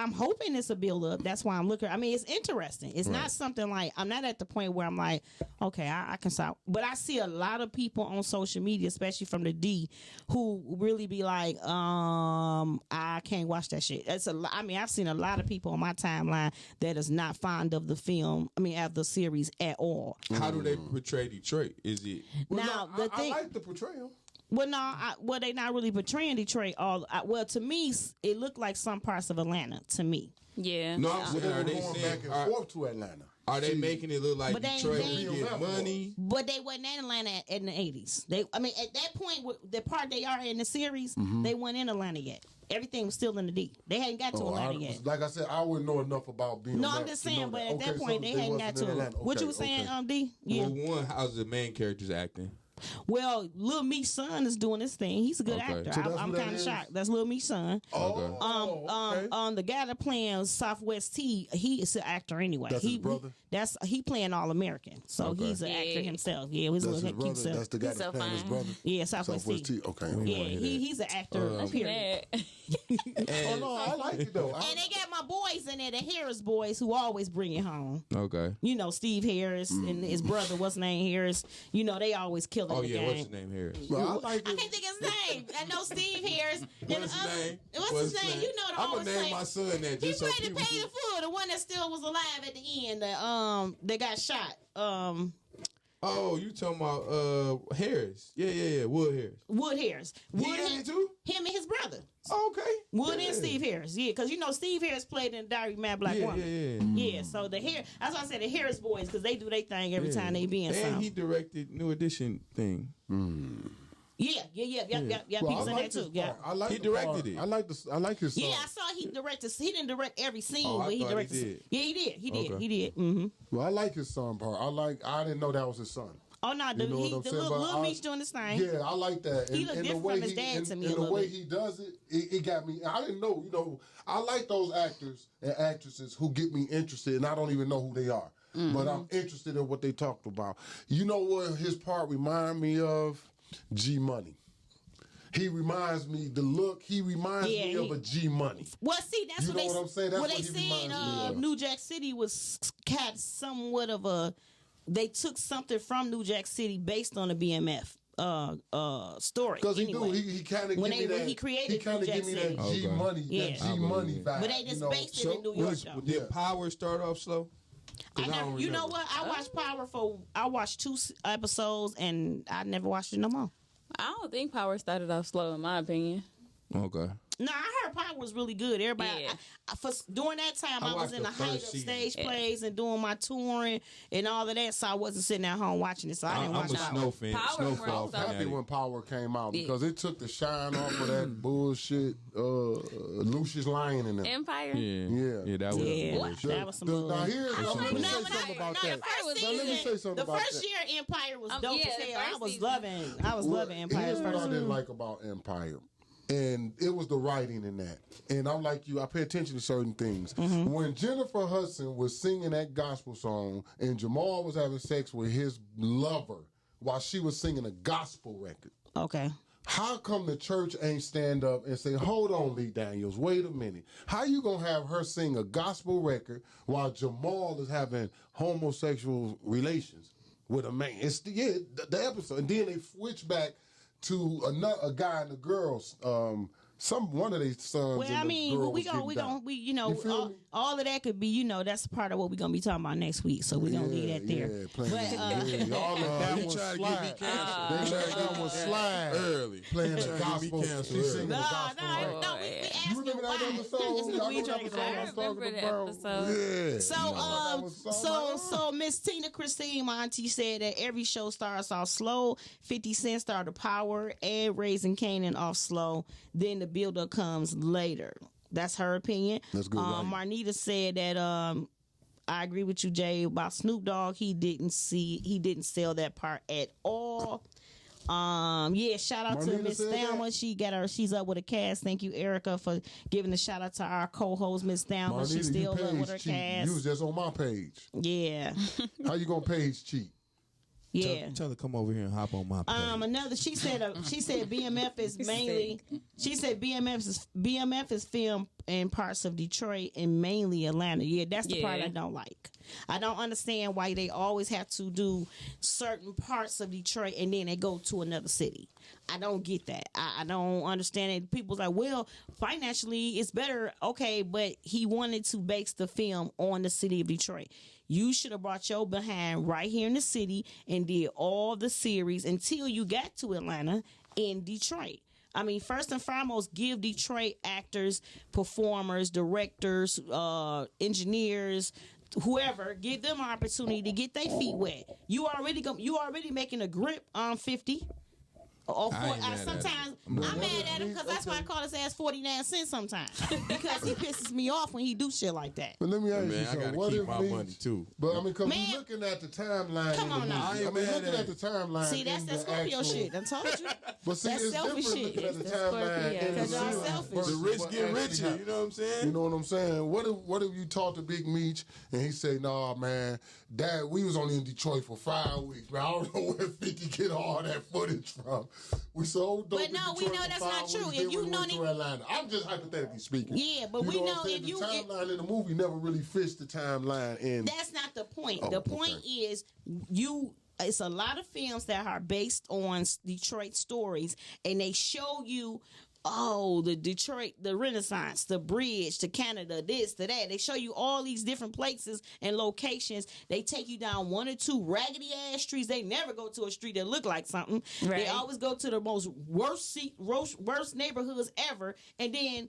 I'm hoping it's a build up. That's why I'm looking. I mean, it's interesting. It's not something like I'm not at the point where I'm like, okay, I can stop. But I see a lot of people on social media, especially from the D, who really be like, I can't watch that shit. It's I mean, I've seen a lot of people on my timeline that is not fond of the film. I mean, of the series at all. How do they portray Detroit? Is it I like the portrayal. Well, no, they not really portraying Detroit. Well, to me, it looked like some parts of Atlanta. To me, Yeah. No, I'm saying, are they going saying, back and forth to Atlanta? are they making it look like But they- Detroit they- will get money? but they wasn't in Atlanta in the 80s. I mean, at that point, the part they are in the series, they weren't in Atlanta yet. Everything was still in the D. They hadn't got to Atlanta yet. Like I said, I wouldn't know enough about being. No, I'm just saying, but at that point, they hadn't got to it. What you were saying, D? Yeah. Well, one, how's the main characters acting? Well, Lil Meech's son is doing his thing. He's a good Okay. actor. So that's I'm who that kind of is? shocked. That's Lil Meech's son. Okay. The guy that playing Southwest T, he is an actor anyway. That's his brother? He playing All American, so he's an actor himself. Yeah, he's That's his looking cute brother. That's the guy He's that's so playing his fine. brother. Yeah, Southwest T. Okay. Yeah, he's an actor. period. Mad. Oh no, I like it though. And they got my boys in there, the Harris boys, who always bring it home. Okay. You know, Steve Harris and his brother, what's his name, Harris. You know, they always kill Oh the yeah, game. what's his name here? Well, I like I it. can't think of his name. I know Steve Harris. What's his name? What's his name? You know the I'm always gonna name say. my son that He just so played the people. Pay the Fool, the one that still was alive at the end. That got shot. Oh, you talking about Harris? Yeah. Wood Harris. Wood Harris. He in it too? Him and his brother. Oh, okay. Wood Yeah. and Steve Harris. Yeah, because you know Steve Harris played in Diary of a Mad Black Yeah, Woman. yeah. Yeah, so that's why I said the Harris boys, because they do their thing every time they be in And something. he directed New Edition thing. Yeah. He's in there too. Yeah. I like He the directed part. it. I like his song. Yeah, I saw he directed. He didn't direct every scene, Oh, I but he thought he directed. did. Yeah, he did. Okay. He did. Mm-hmm. Well, I like his son part. I didn't know that was his son. Oh no, You know what I'm the saying? little But Meech doing his thing. Yeah, I like that. He look the different way from his dad to me a And the little way bit. he does it, it got me. I didn't know. You know, I like those actors and actresses who get me interested, and I don't even know who they are, Mm-hmm. but I'm interested in what they talked about. You know what his part remind me of? G Money. He reminds me the look. He reminds me of a G Money. Well, see, that's You what know they. what I'm saying? That's what what they he said. reminds me of. New Jack City was had somewhat of a. They took something from New Jack City based on a BMF story. Because anyway. he kind of When give me when that. he created He kind New of Jack give me City. that G Okay. Money. Yeah. That G Money vibe. But they just you know? based it in New York, though. Did Power start off slow? 'Cause I don't You know remember. what? I watched 2 episodes and I never watched it no more. I don't think Power started off slow, in my opinion. Okay. No, I heard Power was really good. Everybody, Yeah. during that time, I was watched in the the height of first season. stage plays and doing my touring and all of that, so I wasn't sitting at home watching it. So I didn't I'm watch a Power. snow fan. Power Snowfall was Happy fanatic. when Power came out Yeah. because it took the shine off of that bullshit. Lucius Lyon in them. Empire. Yeah. That was Yeah, bullshit. that was some Now bull. here's No, let me say when something about the that. first Now, season, let me say something the about first that. year Empire was dope yeah, as the hell. I first was season. loving Empire's Here's first what I season. didn't like about Empire. And it was the writing in that. And I'm like you, I pay attention to certain things. Mm-hmm. When Jennifer Hudson was singing that gospel song and Jamal was having sex with his lover while she was singing a gospel record, Okay. how come the church ain't stand up and say, hold on, Lee Daniels, wait a minute. How you gonna have her sing a gospel record while Jamal is having homosexual relations with a man? It's the episode. And then they switch back to a guy and a girl. One of their sons. Well, and I the mean, girl we was gonna getting down. You feel me? all of that could be, that's part of what we're gonna be talking about next week. So we're gonna leave that there. Yeah, playing But, y'all let that He one tried to get me slide. canceled. They let that one slide. Early. playing the Trying to get me gospel. canceled She's early. singing the No, gospel. right? no, we asking You remember that why. episode? It's Y'all we know trying to that get episode I on. was talking remember that about? episode. Yeah. So, that was something so Miss Tina Christine, my auntie, said that every show starts off slow. 50 Cent started Power and Raising Canaan off slow. Then the build-up comes later. That's her opinion. That's good writing. Marnita said that I agree with you, Jay, about Snoop Dogg. He didn't sell that part at all. Yeah, shout out to Marnita Miss said Thelma. that? She's up with a cast. Thank you, Erica, for giving a shout out to our co-host, Miss Thelma. Marnita, She's still you up with page her cheat. cast. You was just on my page. Yeah. How you gonna page cheat? Yeah. Tell her come over here and hop on my page. She said BMF is mainly BMF is filmed in parts of Detroit and mainly Atlanta. Yeah, that's the part Yeah. I don't like. I don't understand why they always have to do certain parts of Detroit and then they go to another city. I don't get that. I don't understand it. People's like, well, financially it's better. Okay, but he wanted to base the film on the city of Detroit. You should have brought your behind right here in the city and did all the series until you got to Atlanta and Detroit. I mean, first and foremost, give Detroit actors, performers, directors, engineers, whoever, give them an opportunity to get their feet wet. You already making a grip on 50. Or I ain't mad at sometimes it. I'm mad at him because that's why I call his ass 49 cents sometimes because he pisses me off when he do shit like that. But let me ask you Man, I something. gotta What keep if my me- money too. But I mean, because Man. we looking at the timeline. Come in the on movie. now. I ain't mean, mad looking at at the it. timeline. See, that's in that the Scorpio actual- shit. I told you. But see, That's it's selfish different shit. looking at the That's timeline. Scorpio. in the 'Cause y'all series selfish. versus The rich what get actually richer. happened. You know what I'm saying? You know what I'm saying? What if you talk to Big Meech and he say, "Nah, man, Dad, we was only in Detroit for 5 weeks, man. I don't know where 50 get all that footage from. We sold dope But in no, we Detroit know for that's 5 not true. weeks, If then you we know went they- to Atlanta. I'm just hypothetically speaking. Yeah, but we what know I'm saying? if you- the timeline in the movie never really fits the timeline in. That's not the point. Oh, The point okay. is it's a lot of films that are based on Detroit stories and they show you the Detroit, the Renaissance, the bridge to Canada, this, to that. They show you all these different places and locations. They take you down one or two raggedy ass streets. They never go to a street that look like something. They Right. always go to the most worst neighborhoods ever. And then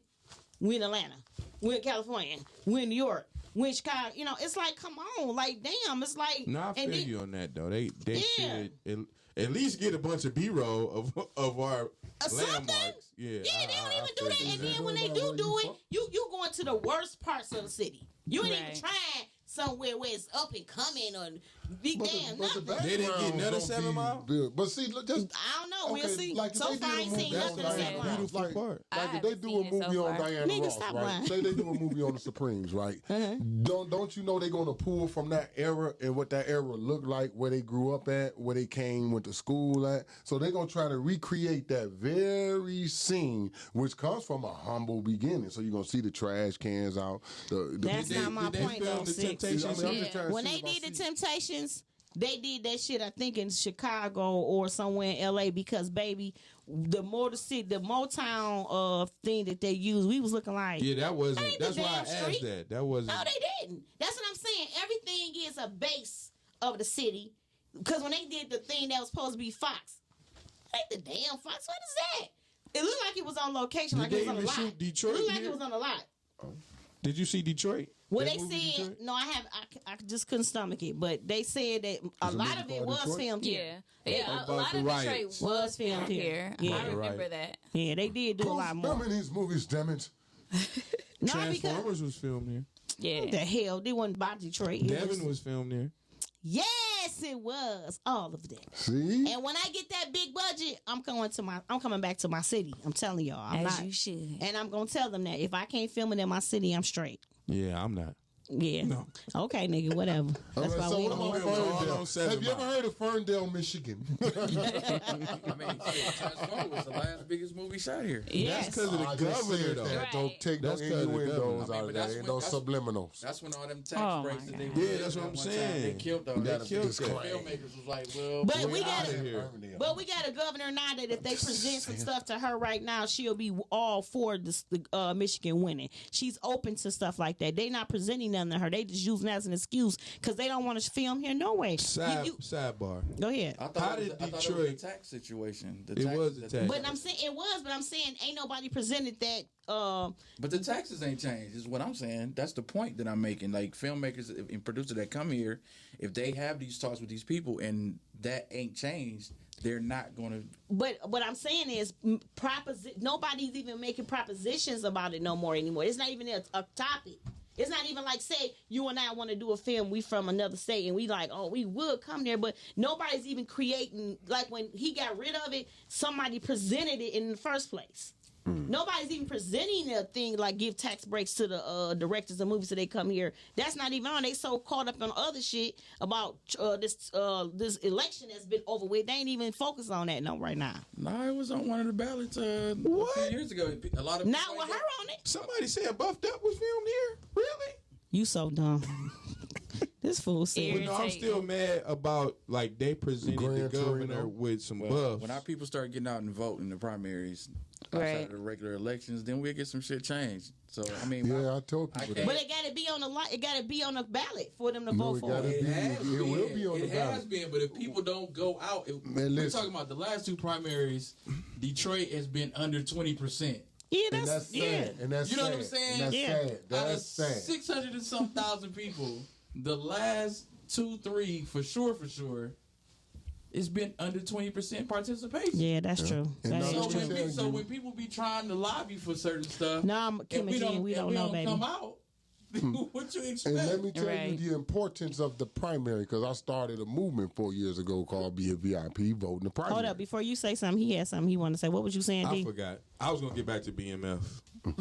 we're in Atlanta, we're in California, we're in New York, we're in Chicago. You know, it's like, come on, like, damn, it's like. No, I and feel then- you on that though. They Yeah. should at least get a bunch of B-roll of our Something? landmarks. Yeah, Yeah, they don't even do feel that. you. And then when they do it, you going to the worst parts of the city. You ain't even Right. trying somewhere where it's up and coming or be But damn the nothing. backgrounds They didn't get none of don't 7 be Mile? built. But see, look, just I don't know. We'll okay, see. like if So they far, I did a ain't movie seen on nothing in Diana St. Ross, Louis. Beautiful like, part. I like if haven't they do a seen it so movie on far. Diana Nigga, Ross, stop right? lying. Say they do a movie on the Supremes, right? Uh-huh. Don't you know they're gonna pull from that era and what that era looked like, where they grew up at, where they went to school at. So they're gonna try to recreate that very scene, which comes from a humble beginning. So you're gonna see the trash cans out. That's not my Did they point, film though, the Six. Temptations? I'm just Yeah. trying to When see they if I did the see- Temptations, they did that shit, I think, in Chicago or somewhere in LA because, baby, the Motown thing that they used, we was looking like. Yeah, that wasn't. That ain't the That's why I damn asked street. that. That wasn't. No, they didn't. That's what I'm saying. Everything is a base of the city. Because when they did the thing that was supposed to be Fox, ain't the damn Fox. What is that? It looked like it was on location, Did like they it was on a even lot. shoot Detroit It looked like here? it was on a lot. Did you see Detroit? Well, That they movie, said Detroit? no. I just couldn't stomach it, but they said that a lot of it called was Detroit? filmed here. Yeah, a About lot the of Detroit riots. was filmed here. Yeah. I remember Right. that. Yeah, they did do a lot more. Film in these movies, damn it. No, because Transformers was filmed here. Yeah. what the hell, they wasn't by Detroit. It Devin was filmed here. Yes, it was all of them. See? And when I get that big budget, I'm coming back to my city. I'm telling y'all, I'm As not. you should. And I'm gonna tell them that if I can't film it in my city, I'm straight. Yeah, I'm not. Yeah. Okay, nigga, whatever. That's why So we what don't about work. Ferndale? Ferndale? on 7 Have you ever Mile. heard of Ferndale, Michigan? I mean, shit, Transformers was the last biggest movie shot here. Yes. That's because of the I just governor, said though. that. Don't Right. take no That's 'cause of the innuendos governor. I mean, out but of that's that. when- No that's- subliminals. That's when all them tax Oh, breaks my that they God. Yeah, that's what I'm one time, saying. They killed all They that. killed The that. filmmakers was like, well, But we're we out got of it. here. But we got a governor now that if they present some stuff to her right now, she'll be all for the Michigan winning. She's open to stuff like that. They not presenting nothing to her. They just using that as an excuse because they don't want to film here no way. Sidebar. Go ahead. I thought How it was, did I thought it was Detroit- a tax situation. It was a tax. But I'm saying ain't nobody presented that. But the taxes ain't changed, is what I'm saying. That's the point that I'm making. Like, filmmakers and producers that come here, if they have these talks with these people and that ain't changed, they're not going to. But what I'm saying is, nobody's even making propositions about it no more anymore. It's not even a topic. It's not even like, say, you and I want to do a film, we from another state, and we like, oh, we would come there, but nobody's even creating, like when he got rid of it, somebody presented it in the first place. Nobody's even presenting a thing like give tax breaks to the directors of movies so they come here. That's not even on. They so caught up on other shit about this election that's been over with. They ain't even focused on that right now. No, it was on one of the ballots a few years ago. A lot of Not with her on it. Somebody said Buffed Up was filmed here. Really? You so dumb. This fool said. But no, I'm still mad about like they presented Gran the governor Torino. with some Well, buffs. when our people start getting out and voting in the primaries, outside Right. of the regular elections, then we'll get some shit changed. So I mean, Yeah, I told I people can't- that. But it got to be on the it got to be on the ballot for them to No, vote it for gotta it. be. It has It been. will be on the It has ballot. been, but if people don't go out, Man, we're listen. talking about the last two primaries. Detroit has been under 20%. Yeah, And that's sad. yeah. And that's You know sad. what I'm saying? And that's Yeah. sad. Out of That's sad. 600 and some thousand people, the last 2-3 for sure, it's been under 20% participation. Yeah, that's true. And That now is So let me true. when, tell so you- when people be trying to lobby for certain stuff, No, Kim and Jean, we don't know, baby. come out, what you And expect? let me tell Right. you the importance of the primary, because I started a movement 4 years ago called Be a VIP, vote in the primary. Hold up, before you say something, he had something he wanted to say. What was you saying, I D? forgot. I was gonna get back to BMF. Right,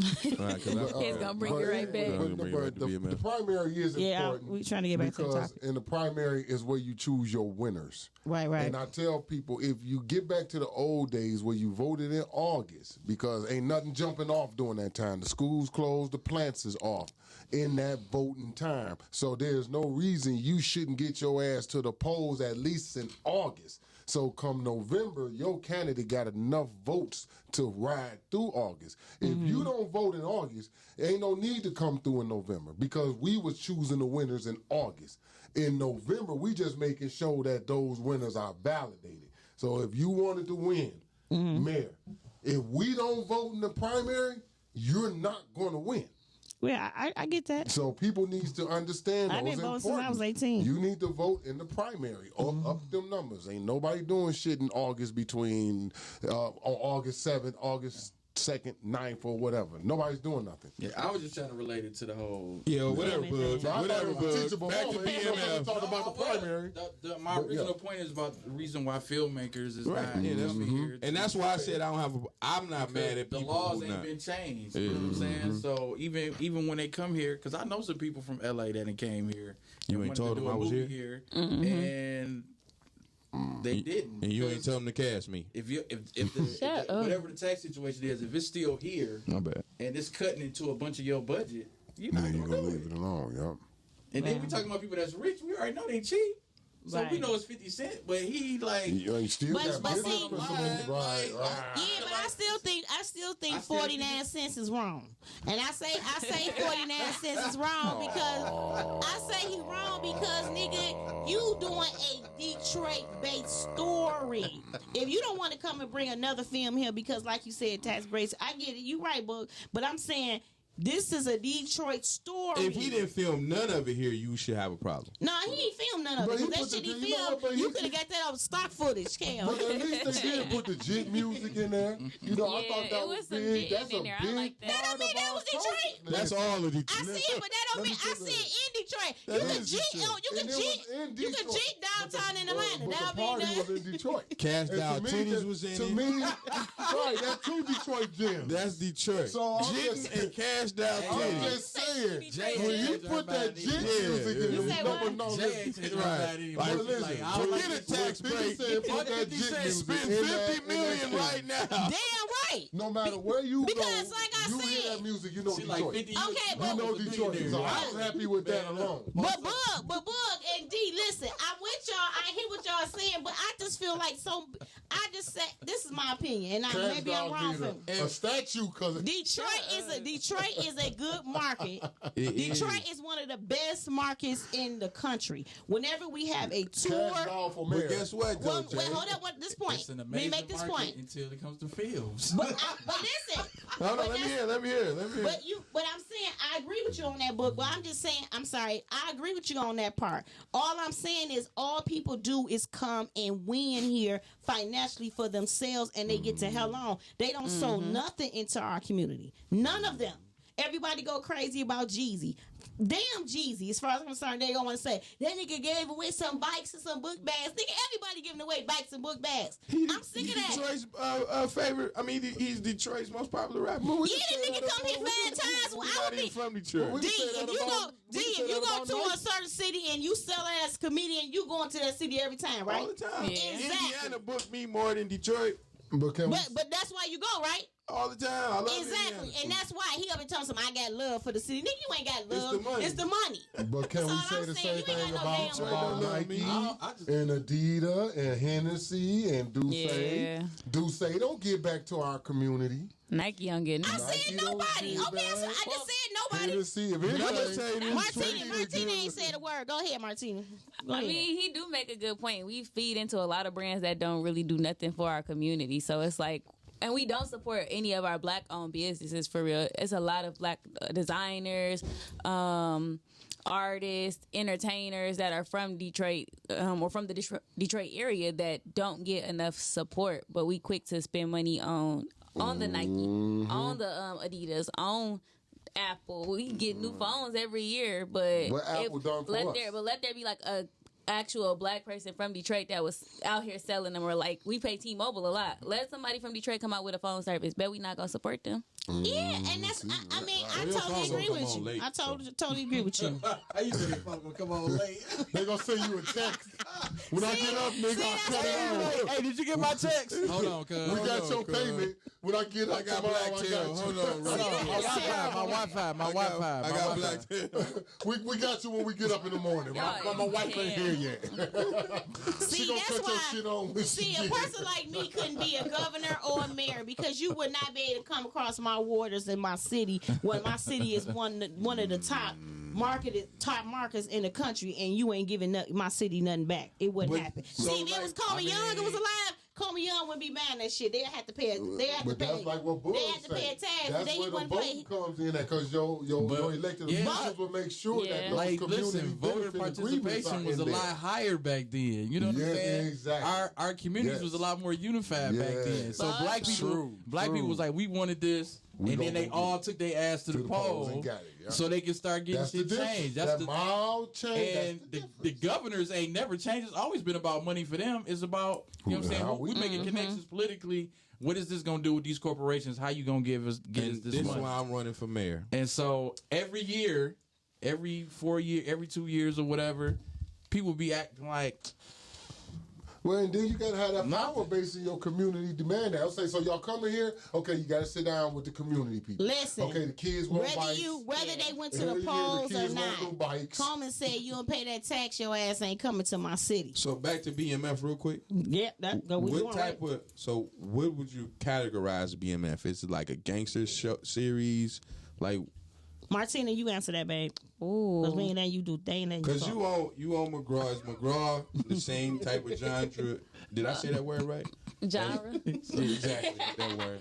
'cause I- He's gonna bring But- you right back. but- Bring it but back to the BMF. primary is Yeah, important. we trying to get back to the because topic. in the primary is where you choose your winners. Right. And I tell people, if you get back to the old days where you voted in August, because ain't nothing jumping off during that time. The schools closed, the plants is off in that voting time. So there's no reason you shouldn't get your ass to the polls at least in August. So come November, your candidate got enough votes to ride through August. If you don't vote in August, ain't no need to come through in November because we was choosing the winners in August. In November, we just making sure that those winners are validated. So if you wanted to win, mayor, if we don't vote in the primary, you're not going to win. Yeah, I get that. So people needs to understand I've those been voting important. since I was 18. You need to vote in the primary. Up them numbers. Ain't nobody doing shit in August between on August 7th, August 2nd, 9th, or whatever. Nobody's doing nothing. Yeah, I was just trying to relate it to the whole. Yeah, whatever, Yeah, bud. So I thought Whatever, it was bud. teachable Back to moment. BMF. Talk about the primary. My But, original yeah. point is about the reason why filmmakers is Right. not Yeah, that's- coming here. And that's why I said I don't have. I'm not mad at the people laws who ain't not. been changed. You know what I'm saying? So even when they come here, because I know some people from LA that came here. You and ain't wanted told to do them a I was movie here? and they didn't. And you ain't Because tell them to cast me. if whatever the tax situation is, if it's still here My bad. and it's cutting into a bunch of your budget, you're not Then you gonna gonna do leave it. it alone, yeah. And then we talking about people that's rich. We already know they cheap. So we Right. know it's 50 Cent, but he like You ain't still But- got but business see- for some- Like, right. Yeah, but I still think I still 49 cents is wrong. And I say 49 cents is wrong because I say he wrong because nigga, you doing a Detroit based story. If you don't want to come and bring another film here because like you said, tax breaks, I get it, you right, but I'm saying this is a Detroit story. If he didn't film none of it here, you should have a problem. No, he ain't filmed none of But it. he 'Cause put that shit the- he you know what, filmed, but you he- could have got that on stock footage, Cam. But at least they did put the jit music in there. You know, I Yeah, thought that it was was some big. jit That's in a there. I big like that. part That don't mean of that our was Detroit. culture. That's all of the. I see it, but that don't Let me mean I tell you see it in Detroit. That You can is cheat. Detroit. You can And it cheat. was in You can Detroit. cheat downtown in Atlanta. But That the party mean was in Detroit. Cash And Down to me, Titties that- was in to it. me, right, that's two Detroit gems. That's Detroit. So I'm Jitting just- and Cash Down I'm Titties. just saying, Jay- when you Jay- put that Jay- jit Yeah. music in You there, say no what? one knows Jay that. ain't taking Right. that anymore. But He's listen, like, I Forget don't a like tax When 50 break. Cent put that 50 jit Cent music Spend in that- 50 in that million shit. right now. Damn right. No matter where you Because go, like I you hear said- that music, you know She like Detroit. 50 Okay, years but- You know was a Detroit. billionaire. So I was happy with that alone. But Bug and D, listen, I'm with y'all. I hear what y'all saying, but I just feel like I just said this is my opinion, and Cash maybe I'm Dog wrong. need a statue because Detroit is a good market. Detroit is one of the best markets in the country. Whenever we have a tour, Cash Dog for But mayor. guess what, though, wait, Jay? hold up. What this point? It's an Let amazing me make this market point. until it comes to fields. But listen. Hold on, but let me that's- hear. But I'm saying I agree with you on that book. But I'm just saying, I'm sorry, I agree with you on that part. All I'm saying is all people do is come and win here financially for themselves, and they get to hell on. They don't sow nothing into our community. None of them. Everybody go crazy about Jeezy. Damn Jeezy, as far as I'm concerned, they gonna say that nigga gave away some bikes and some book bags. Nigga, everybody giving away bikes and book bags. I'm sick of that. Detroit's favorite. I mean, he's Detroit's most popular rapper. Yeah, this nigga come here mad times. Well, I Not would even be. from Detroit. D, if you go to a certain city and you sell as a comedian, you go into that city every time, right? All the time. Yeah. Indiana booked me more than Detroit But can we, But that's why you go, right? all the time. I love Exactly. Indiana. And that's why he up and telling some I got love for the city. Nigga, you ain't got love. the money. It's the money. but can we That's all say I'm the saying. same You ain't thing got no about, damn about love. Nike I just- and Adidas and Hennessy and Douce? Yeah. Douce don't get back to our community. Nike don't get I no. said Nike don't nobody. do Okay, that. I just said nobody. Hennessy, if But I'm gonna anything, say this. Martina ain't said a word. Go ahead, Martina. Go I ahead. mean, he do make a good point. We feed into a lot of brands that don't really do nothing for our community. So it's like, and we don't support any of our black-owned businesses for real. It's a lot of black designers, artists, entertainers that are from Detroit or from the Detroit area that don't get enough support. But we quick to spend money on the Nike, on the Adidas, on Apple. We get new phones every year, but What Apple done for us? let there be like a actual black person from Detroit that was out here selling them, or like we pay T-Mobile a lot. Let somebody from Detroit come out with a phone service. Bet we not gonna support them. Yeah, and that's. I mean, I Real totally songs agree don't come with on you. late, I totally agree with you. I used to think phone gonna come on late. they gonna send you a text. When I get up, nigga, I cut it off. Hey, did you get my text? Hold on, cuz. We got on, your cuz. payment. When I get up I got tomorrow, black I tail. got you. Hold on, right My Wi-Fi. I got black tail. We got you when we get up in the morning. My wife ain't here yet. See, She gonna that's cut your why. shit on when See, she a get person like me couldn't be a governor or a mayor because you would not be able to come across my waters in my city when my city is one of the top markets in the country, and you ain't giving my city nothing back. It wouldn't happen. See, if it was Coleman Young, it was alive. Coleman Young wouldn't be buying that shit. They'd have to pay. But that's like what Bull They have to pay a said. tax. That's Then where you the wouldn't pay. voting comes in at, because your elected yeah. officials will make sure that Yeah. those Like, community listen, voter benefit agreements participation are was a in there. lot higher back then. You know what I'm Yeah, saying? exactly. Our communities Yes. was a lot more unified back Yes. then. So But- black people was like, we wanted this, We and then gonna they go all took their ass to the polls and got it. Yeah. so they could start getting That's the shit difference. changed. That That's the mild change. and That's the difference. governors ain't never changed. It's always been about money for them. It's about, you know what I'm saying? How We we- making connections politically. What is this gonna do with these corporations? How you gonna get us And this this is money? why I'm running for mayor. And so every year, every 4 year, every 2 years or whatever, people be acting like, Well, and then you gotta have that power base in your community demand that. I'll say, so y'all coming here? Okay, you gotta sit down with the community people. Listen, Okay, the kids want bikes. whether they went to Hell the yeah, polls the or kids want them not, bikes. Coleman said you don't pay that tax, your ass ain't coming to my city. So back to BMF real quick. Yep, that go. We What doing type right. of what would you categorize BMF? Is it like a gangster show series? Like, Martina, you answer that, babe. Ooh. Cause we ain't letting you do. They ain't letting you cause talk. you own McGraw. Is McGraw the same type of genre? Did I say that word right? Genre. Exactly that word.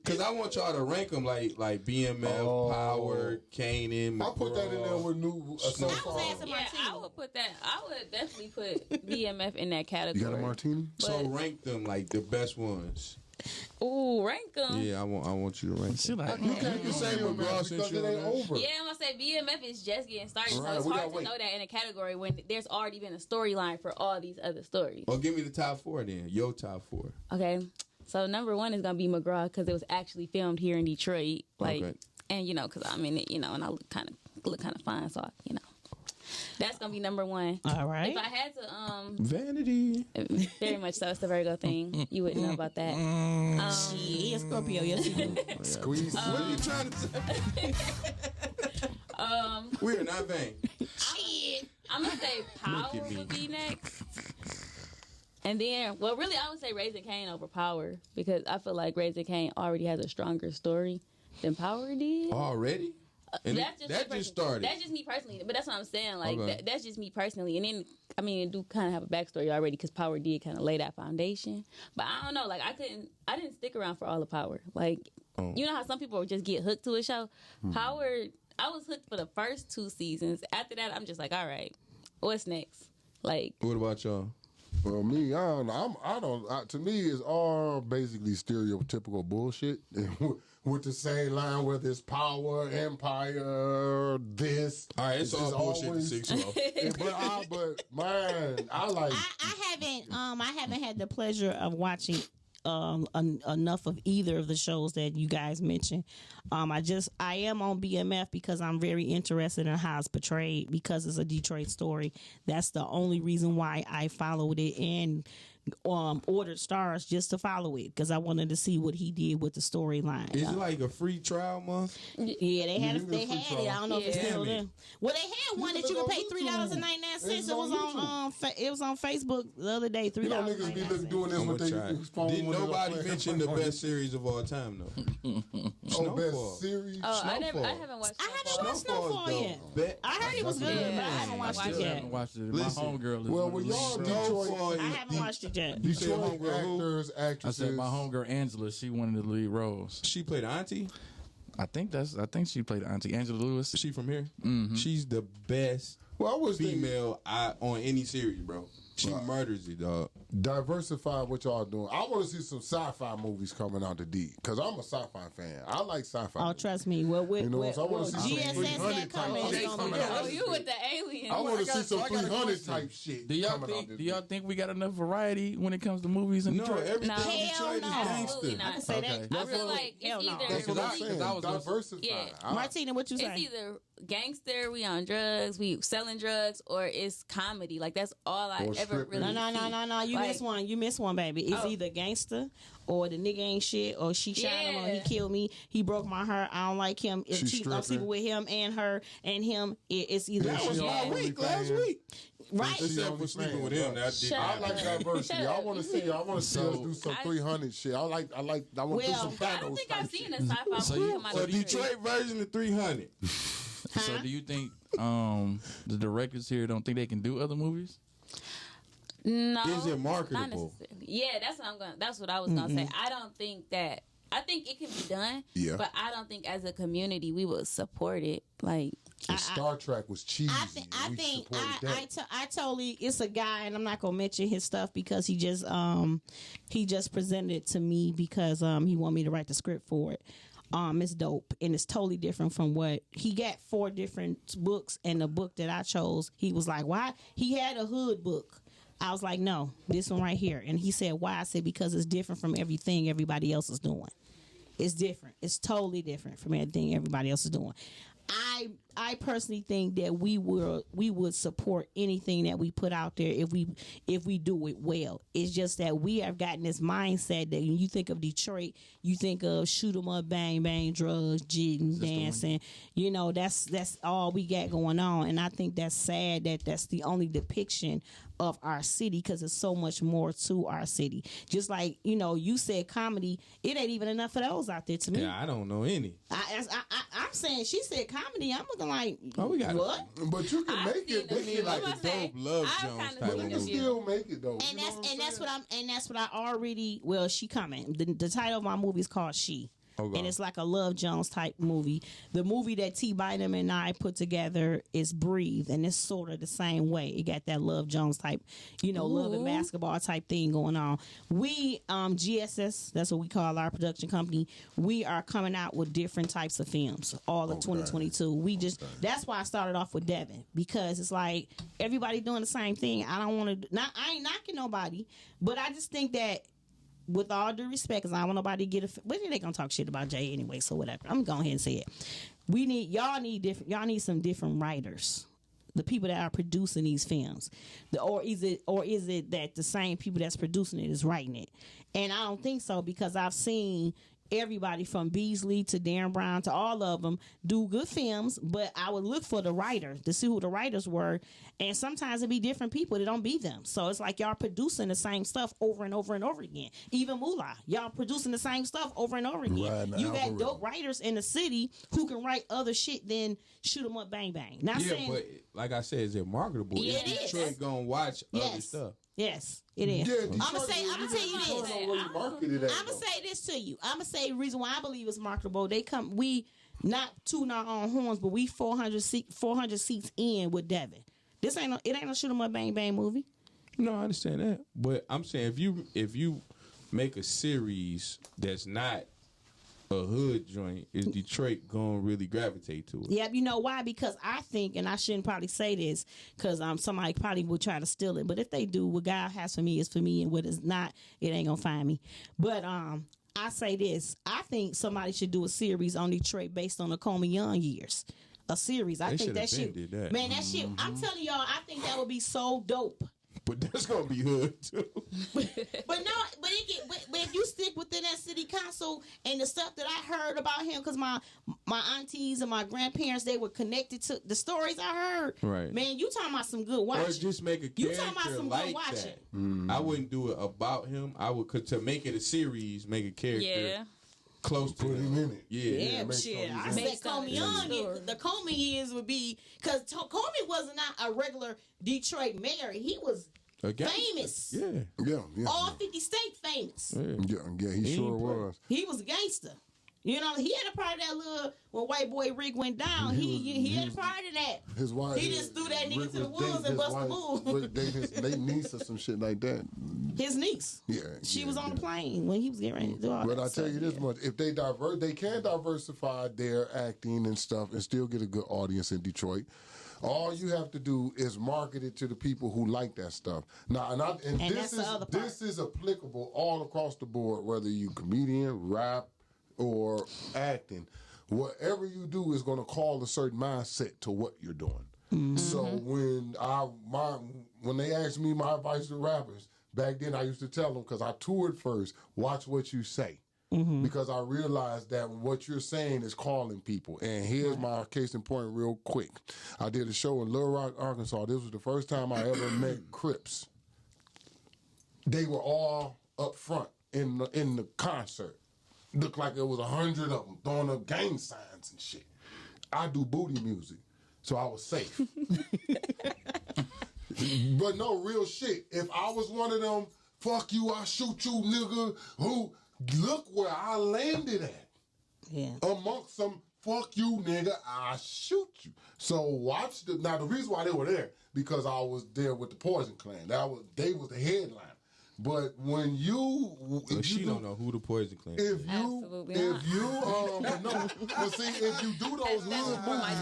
Cause I want y'all to rank them like BMF, Power, Kanan, I put that in there with new. So I was far. asking Yeah, Martina. I would put that. I would definitely put BMF in that category. You got a martini? So rank them like the best ones. Ooh, rank them. Yeah, I want you to rank them. like, You can't You say say McGraw McGraw since because you it ain't on that. over. Yeah, I'm gonna say BMF is just getting started, Right, so it's we hard gotta to wait. know that in a category when there's already been a storyline for all these other stories. Well, give me the top 4 then. Your top 4. Okay, so number 1 is gonna be McGraw because it was actually filmed here in Detroit, like, Okay. and because I'm in it, and I look kind of fine, so that's gonna be number 1. All right. If I had to, Vanity. very much so, it's the Virgo thing. You wouldn't know about that. He is Scorpio. Yes, he do. Squeeze. What are you trying to say? We are not vain. Shit. I'm gonna say Power Look at me. would be next. And then, well, really, I would say Raising Cain over Power because I feel like Raising Cain already has a stronger story than Power did. Already? And That just started. That's just me personally, but that's what I'm saying. Like Okay. that's just me personally. And then, I mean, it do kind of have a backstory already because Power did kind of lay that foundation. But I don't know. Like I didn't stick around for all of Power. Like you know how some people just get hooked to a show. Power, I was hooked for the first 2 seasons. After that, I'm just like, all right, what's next? Like, What about y'all? Well, me, I don't know. To me, it's all basically stereotypical bullshit. With the same line, whether it's power, empire, this. All right, it's all bullshit to always- 6-12. but man, I like. I haven't had the pleasure of watching enough of either of the shows that you guys mentioned. I am on BMF because I'm very interested in how it's portrayed because it's a Detroit story. That's the only reason why I followed it and ordered Stars just to follow it because I wanted to see what he did with the storyline. Is it like a free trial month? Yeah, they had you it. They can had free it. I don't know if it's Yeah. still Damn there. it. Well, they had one that you can could pay look on $3.99. It's It was on it was on Facebook the other day. You know, niggas be doing this I'm with gonna their try. phone. Didn't when they're nobody playing. mention the best series of all time though? Oh, Snowfall. best series. oh, I Snowfall. haven't watched. I haven't Snowfall. watched Snowfall yet. I heard it was good, Yeah. but I haven't watched I it still yet. haven't watched it. Listen. My homegirl is. Well, one when of the y'all lead Detroit, roles. I haven't watched it yet. You said Detroit homegirl who? actors, I actresses. said my homegirl Angela. She one of the lead roles. She played Auntie. I think she played Auntie Angela Lewis. She from here. She's the best Well, I was thinking, female on any series, bro. She murders it, dog. diversify what y'all doing. I want to see some sci-fi movies coming out the D because I'm a sci-fi fan. I like sci-fi. Oh, movies. trust me. Well, You know, so I wanna see some GSS 300 that coming. type It's shit gonna be coming good. out. Oh, you with the aliens? I want to see some I got a 300 question. type shit. Do y'all coming out think? this Do y'all bitch. think we got enough variety when it comes to movies in No, Detroit? everything No. in Detroit Hell is no. Absolutely gangster. not. I can say Okay. that. I That's feel what- like Hell it's no. either That's what I'm Because saying. I was listening- Diversify. Yeah. Martina, what you it's say? either gangster, we on drugs, we selling drugs, or it's comedy. Like that's all I Or ever stripping. really. No. You Like- missed one. You missed one, baby. It's Oh. either gangster or the nigga ain't shit or she shot him or he Yeah. killed me. He broke my heart. I don't like him. If She I'm sleeping stripping. with him and her and him, it's either That was yeah. my week last week. right. She Except only for sleeping fan, with him. right. That did Shut I not up. like happen. diversity. Shut I up. want to see. I want to see us do some I- 300 shit. I want to do some Well, I don't Thanos think type I've seen shit. a sci-fi So movie you- come out So of Detroit. Detroit version of 300. So do you think the directors here don't think they can do other movies? No, Is it marketable? not necessarily. Yeah, that's what I was gonna say. I don't think that. I think it can be done. Yeah. But I don't think as a community we would support it. Like, And Star Trek was cheesy. I We think supported that. I totally. It's a guy, and I'm not gonna mention his stuff because he just presented it to me because he wanted me to write the script for it. It's dope and it's totally different from what he got 4 different books, and the book that I chose, he was like, "Why?" He had a hood book. I was like, "No, this one right here," and he said, "Why?" I said, "Because it's different from everything everybody else is doing. It's different. It's totally different from everything everybody else is doing." I personally think that we would support anything that we put out there if we do it well. It's just that we have gotten this mindset that when you think of Detroit, you think of shoot 'em up, bang bang, drugs, jitting, dancing. You know, that's all we got going on, and I think that's sad that that's the only depiction of our city because there's so much more to our city. Just like you said, comedy. It ain't even enough of those out there to me. Yeah, I don't know any. I'm saying she said comedy. I'm looking like Oh, we got it. what? But you can I've make seen it. the They can movie. like, Like a dope Love I've Jones kinda type seen you of can the movie. still make it though. And that's what I already. Well, she coming. The title of my movie is called She. Okay. And it's like a Love Jones type movie. The movie that T. Bynum and I put together is Breathe, and it's sort of the same way. It got that Love Jones type, love and basketball type thing going on. We, GSS, that's what we call our production company. We are coming out with different types of films all of 2022. That's why I started off with Devin, because it's like everybody doing the same thing. I don't want to. I ain't knocking nobody, but I just think that, with all due respect, because I don't want nobody to get but they gonna talk shit about Jay anyway, so whatever. I'm going ahead and say it. Y'all need some different writers. The people that are producing these films, or is it that the same people that's producing it is writing it? And I don't think so, because I've seen everybody from Beasley to Darren Brown to all of them do good films, but I would look for the writer to see who the writers were, and sometimes it be different people that don't be them. So it's like y'all producing the same stuff over and over and over again. Even Moolah, y'all producing the same stuff over and over again. Right, you got algorithm. dope writers in the city who can write other shit than shoot 'em up, bang bang. Not Yeah, saying but like I said, is it marketable? Yeah, Is it is. Detroit gonna watch other yes, stuff? yes, it is. Yeah, I'm gonna tell you this. I'm I'ma say this to you. I'ma say the reason why I believe it's marketable. We not tooting our own horns, but we 400 seats in with Devin. It ain't no shoot 'em up bang bang movie. No, I understand that, but I'm saying if you make a series that's not a hood joint, is Detroit gonna really gravitate to it? Yeah, you know why? Because I think, and I shouldn't probably say this, because somebody probably will try to steal it. But if they do, what God has for me is for me, and what is not, it ain't gonna find me. But I say this: I think somebody should do a series on Detroit based on the Comey Young years. A series. I They think shoulda that been shit, did that. man, that shit. I'm telling y'all, I think that would be so dope. But that's gonna be hood too. But if you stick within that city council and the stuff that I heard about him, because my aunties and my grandparents, they were connected to the stories I heard. Right. Man, you talking about some good Or watching. just make a You talking about character some good like watching. that. I wouldn't do it about him. I would, cause to make it a series, make a character Yeah. close to Put him in it. Yeah. Yeah, make shit. some I reason. said Based on Comey the Young. story. The Comey years would be because Comey was not a regular Detroit mayor. He was A gangster. famous. Yeah. Yeah, All 50 states famous. yeah, he He sure ain't play. was. He was a gangster. You know, he had a part of that little when White Boy Rick went down. He had a part of that. His wife. He just threw that nigga Rick to the was wolves dating and bust the his move. wife- Rick dated his late niece or some shit like that. His niece. Yeah, She yeah, was on yeah. the plane when he was getting ready to do all But that I tell stuff, you this yeah. much: if they can diversify their acting and stuff, and still get a good audience in Detroit. All you have to do is market it to the people who like that stuff. Now, and that's the other part. this is applicable all across the board, whether you comedian, rap, or acting. Whatever you do is going to call a certain mindset to what you're doing. Mm-hmm. So when they asked me my advice to rappers back then, I used to tell them, because I toured first, watch what you say. Mm-hmm. Because I realized that what you're saying is calling people. And here's my case in point real quick. I did a show in Little Rock, Arkansas. This was the first time I ever met Crips. They were all up front in the concert. Looked like there was 100 of them throwing up gang signs and shit. I do booty music, so I was safe. But no, real shit. If I was one of them, fuck you, I shoot you, nigga, who, look where I landed at. Yeah. Amongst some, fuck you, nigga, I shoot you. So watch now the reason why they were there, because I was there with the Poison Clan. They was the headline. But when you, So if she you don't know who the Poison Clan is. if you, Absolutely if not. you, no, but see, if you do those hood movies,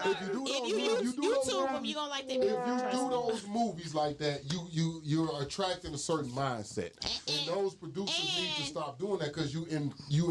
if you do those, If you movies, YouTube them, you gonna like them. if you do those movies like that, you're attracting a certain mindset, and those producers need to stop doing that, because you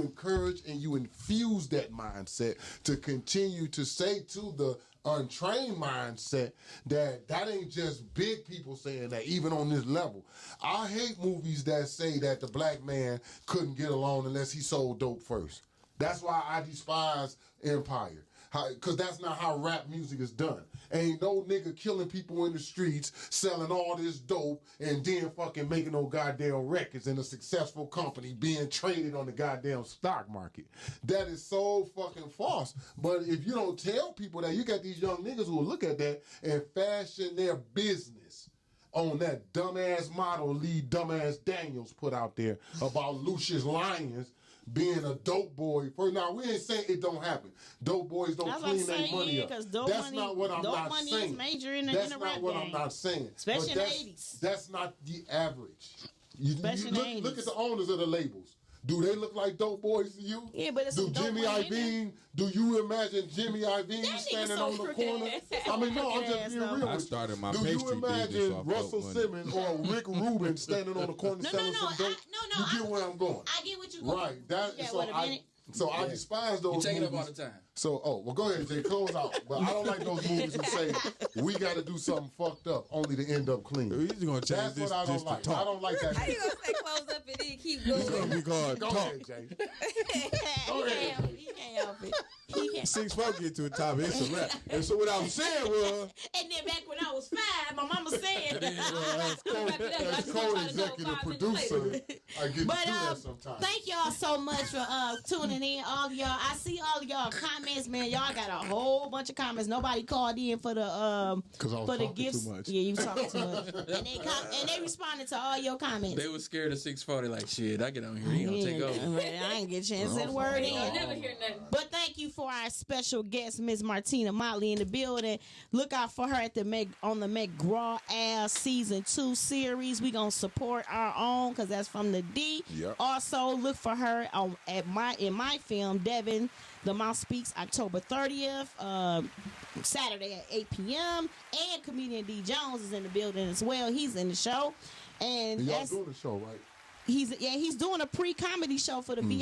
encourage and you infuse that mindset to continue to say to the untrained mindset that ain't just big people saying that, even on this level. I hate movies that say that the black man couldn't get along unless he sold dope first. That's why I despise Empire. Because that's not how rap music is done. Ain't no nigga killing people in the streets, selling all this dope, and then fucking making no goddamn records in a successful company being traded on the goddamn stock market. That is so fucking false. But if you don't tell people that, you got these young niggas who will look at that and fashion their business on that dumbass model Lee dumbass Daniels put out there about Lucius Lyons being a dope boy. First, now we ain't saying it don't happen. Dope boys don't That's what I'm clean their saying, money yeah, up. 'cause dope That's money- not what I'm dope not money is saying. major in the- That's in the not rap what game. I'm not saying. Especially But in the that's- 80s. That's not the average. You Especially in the look 80s. at the owners of the labels. Do they look like dope boys to you? Yeah, but it's do some dope Jimmy money in there. Iovine? Do you imagine Jimmy Iovine That nigga standing so on the crooked corner? ass. I mean, no, I'm Crooked just ass, being though. real. I with you. started my Do you pastry business imagine off Russell dope money. Simmons or Rick Rubin standing on the corner No, selling no, some dope? no, You get where I'm going. I get what you're going. Right. That Yeah, so what a minute. I despise those You take it up movies. all the time. So, well, go ahead, Jay, close out. But I don't like those movies who say we got to do something fucked up only to end up clean. He's gonna change That's this what I don't just to like. talk. I don't like that. How you gonna say close up and then keep It's going? gonna be called Go talk. ahead, Jay. He can't help it. He can't. 6'4" get to a top, it's a wrap. And so what I was saying was, And then back when I was 5, my mama said. As co-executive producer, I get to do that sometimes. Thank y'all so much for tuning in, all of y'all. I see all of y'all comments, man. Y'all got a whole bunch of comments. Nobody called in for the 'Cause I was for the talking gifts. too much. Yeah, you talking too much. And they responded to all your comments. They was scared of 640. Like shit, I get on here, he gonna take over. Man, I ain't get a chance to say the word in. I'll never hear nothing. But thank you for our special guest, Miss Martina Motley, in the building. Look out for her at the on the McGraw-Ave Season 2 series. We gonna support our own because that's from the D. Yep. Also, look for her in my film, Devin, The Mouth Speaks, October 30th, Saturday at 8 p.m. And comedian D Jones is in the building as well. He's in the show. And Y'all that's doing the show, right? he's doing a pre-comedy show for the VIP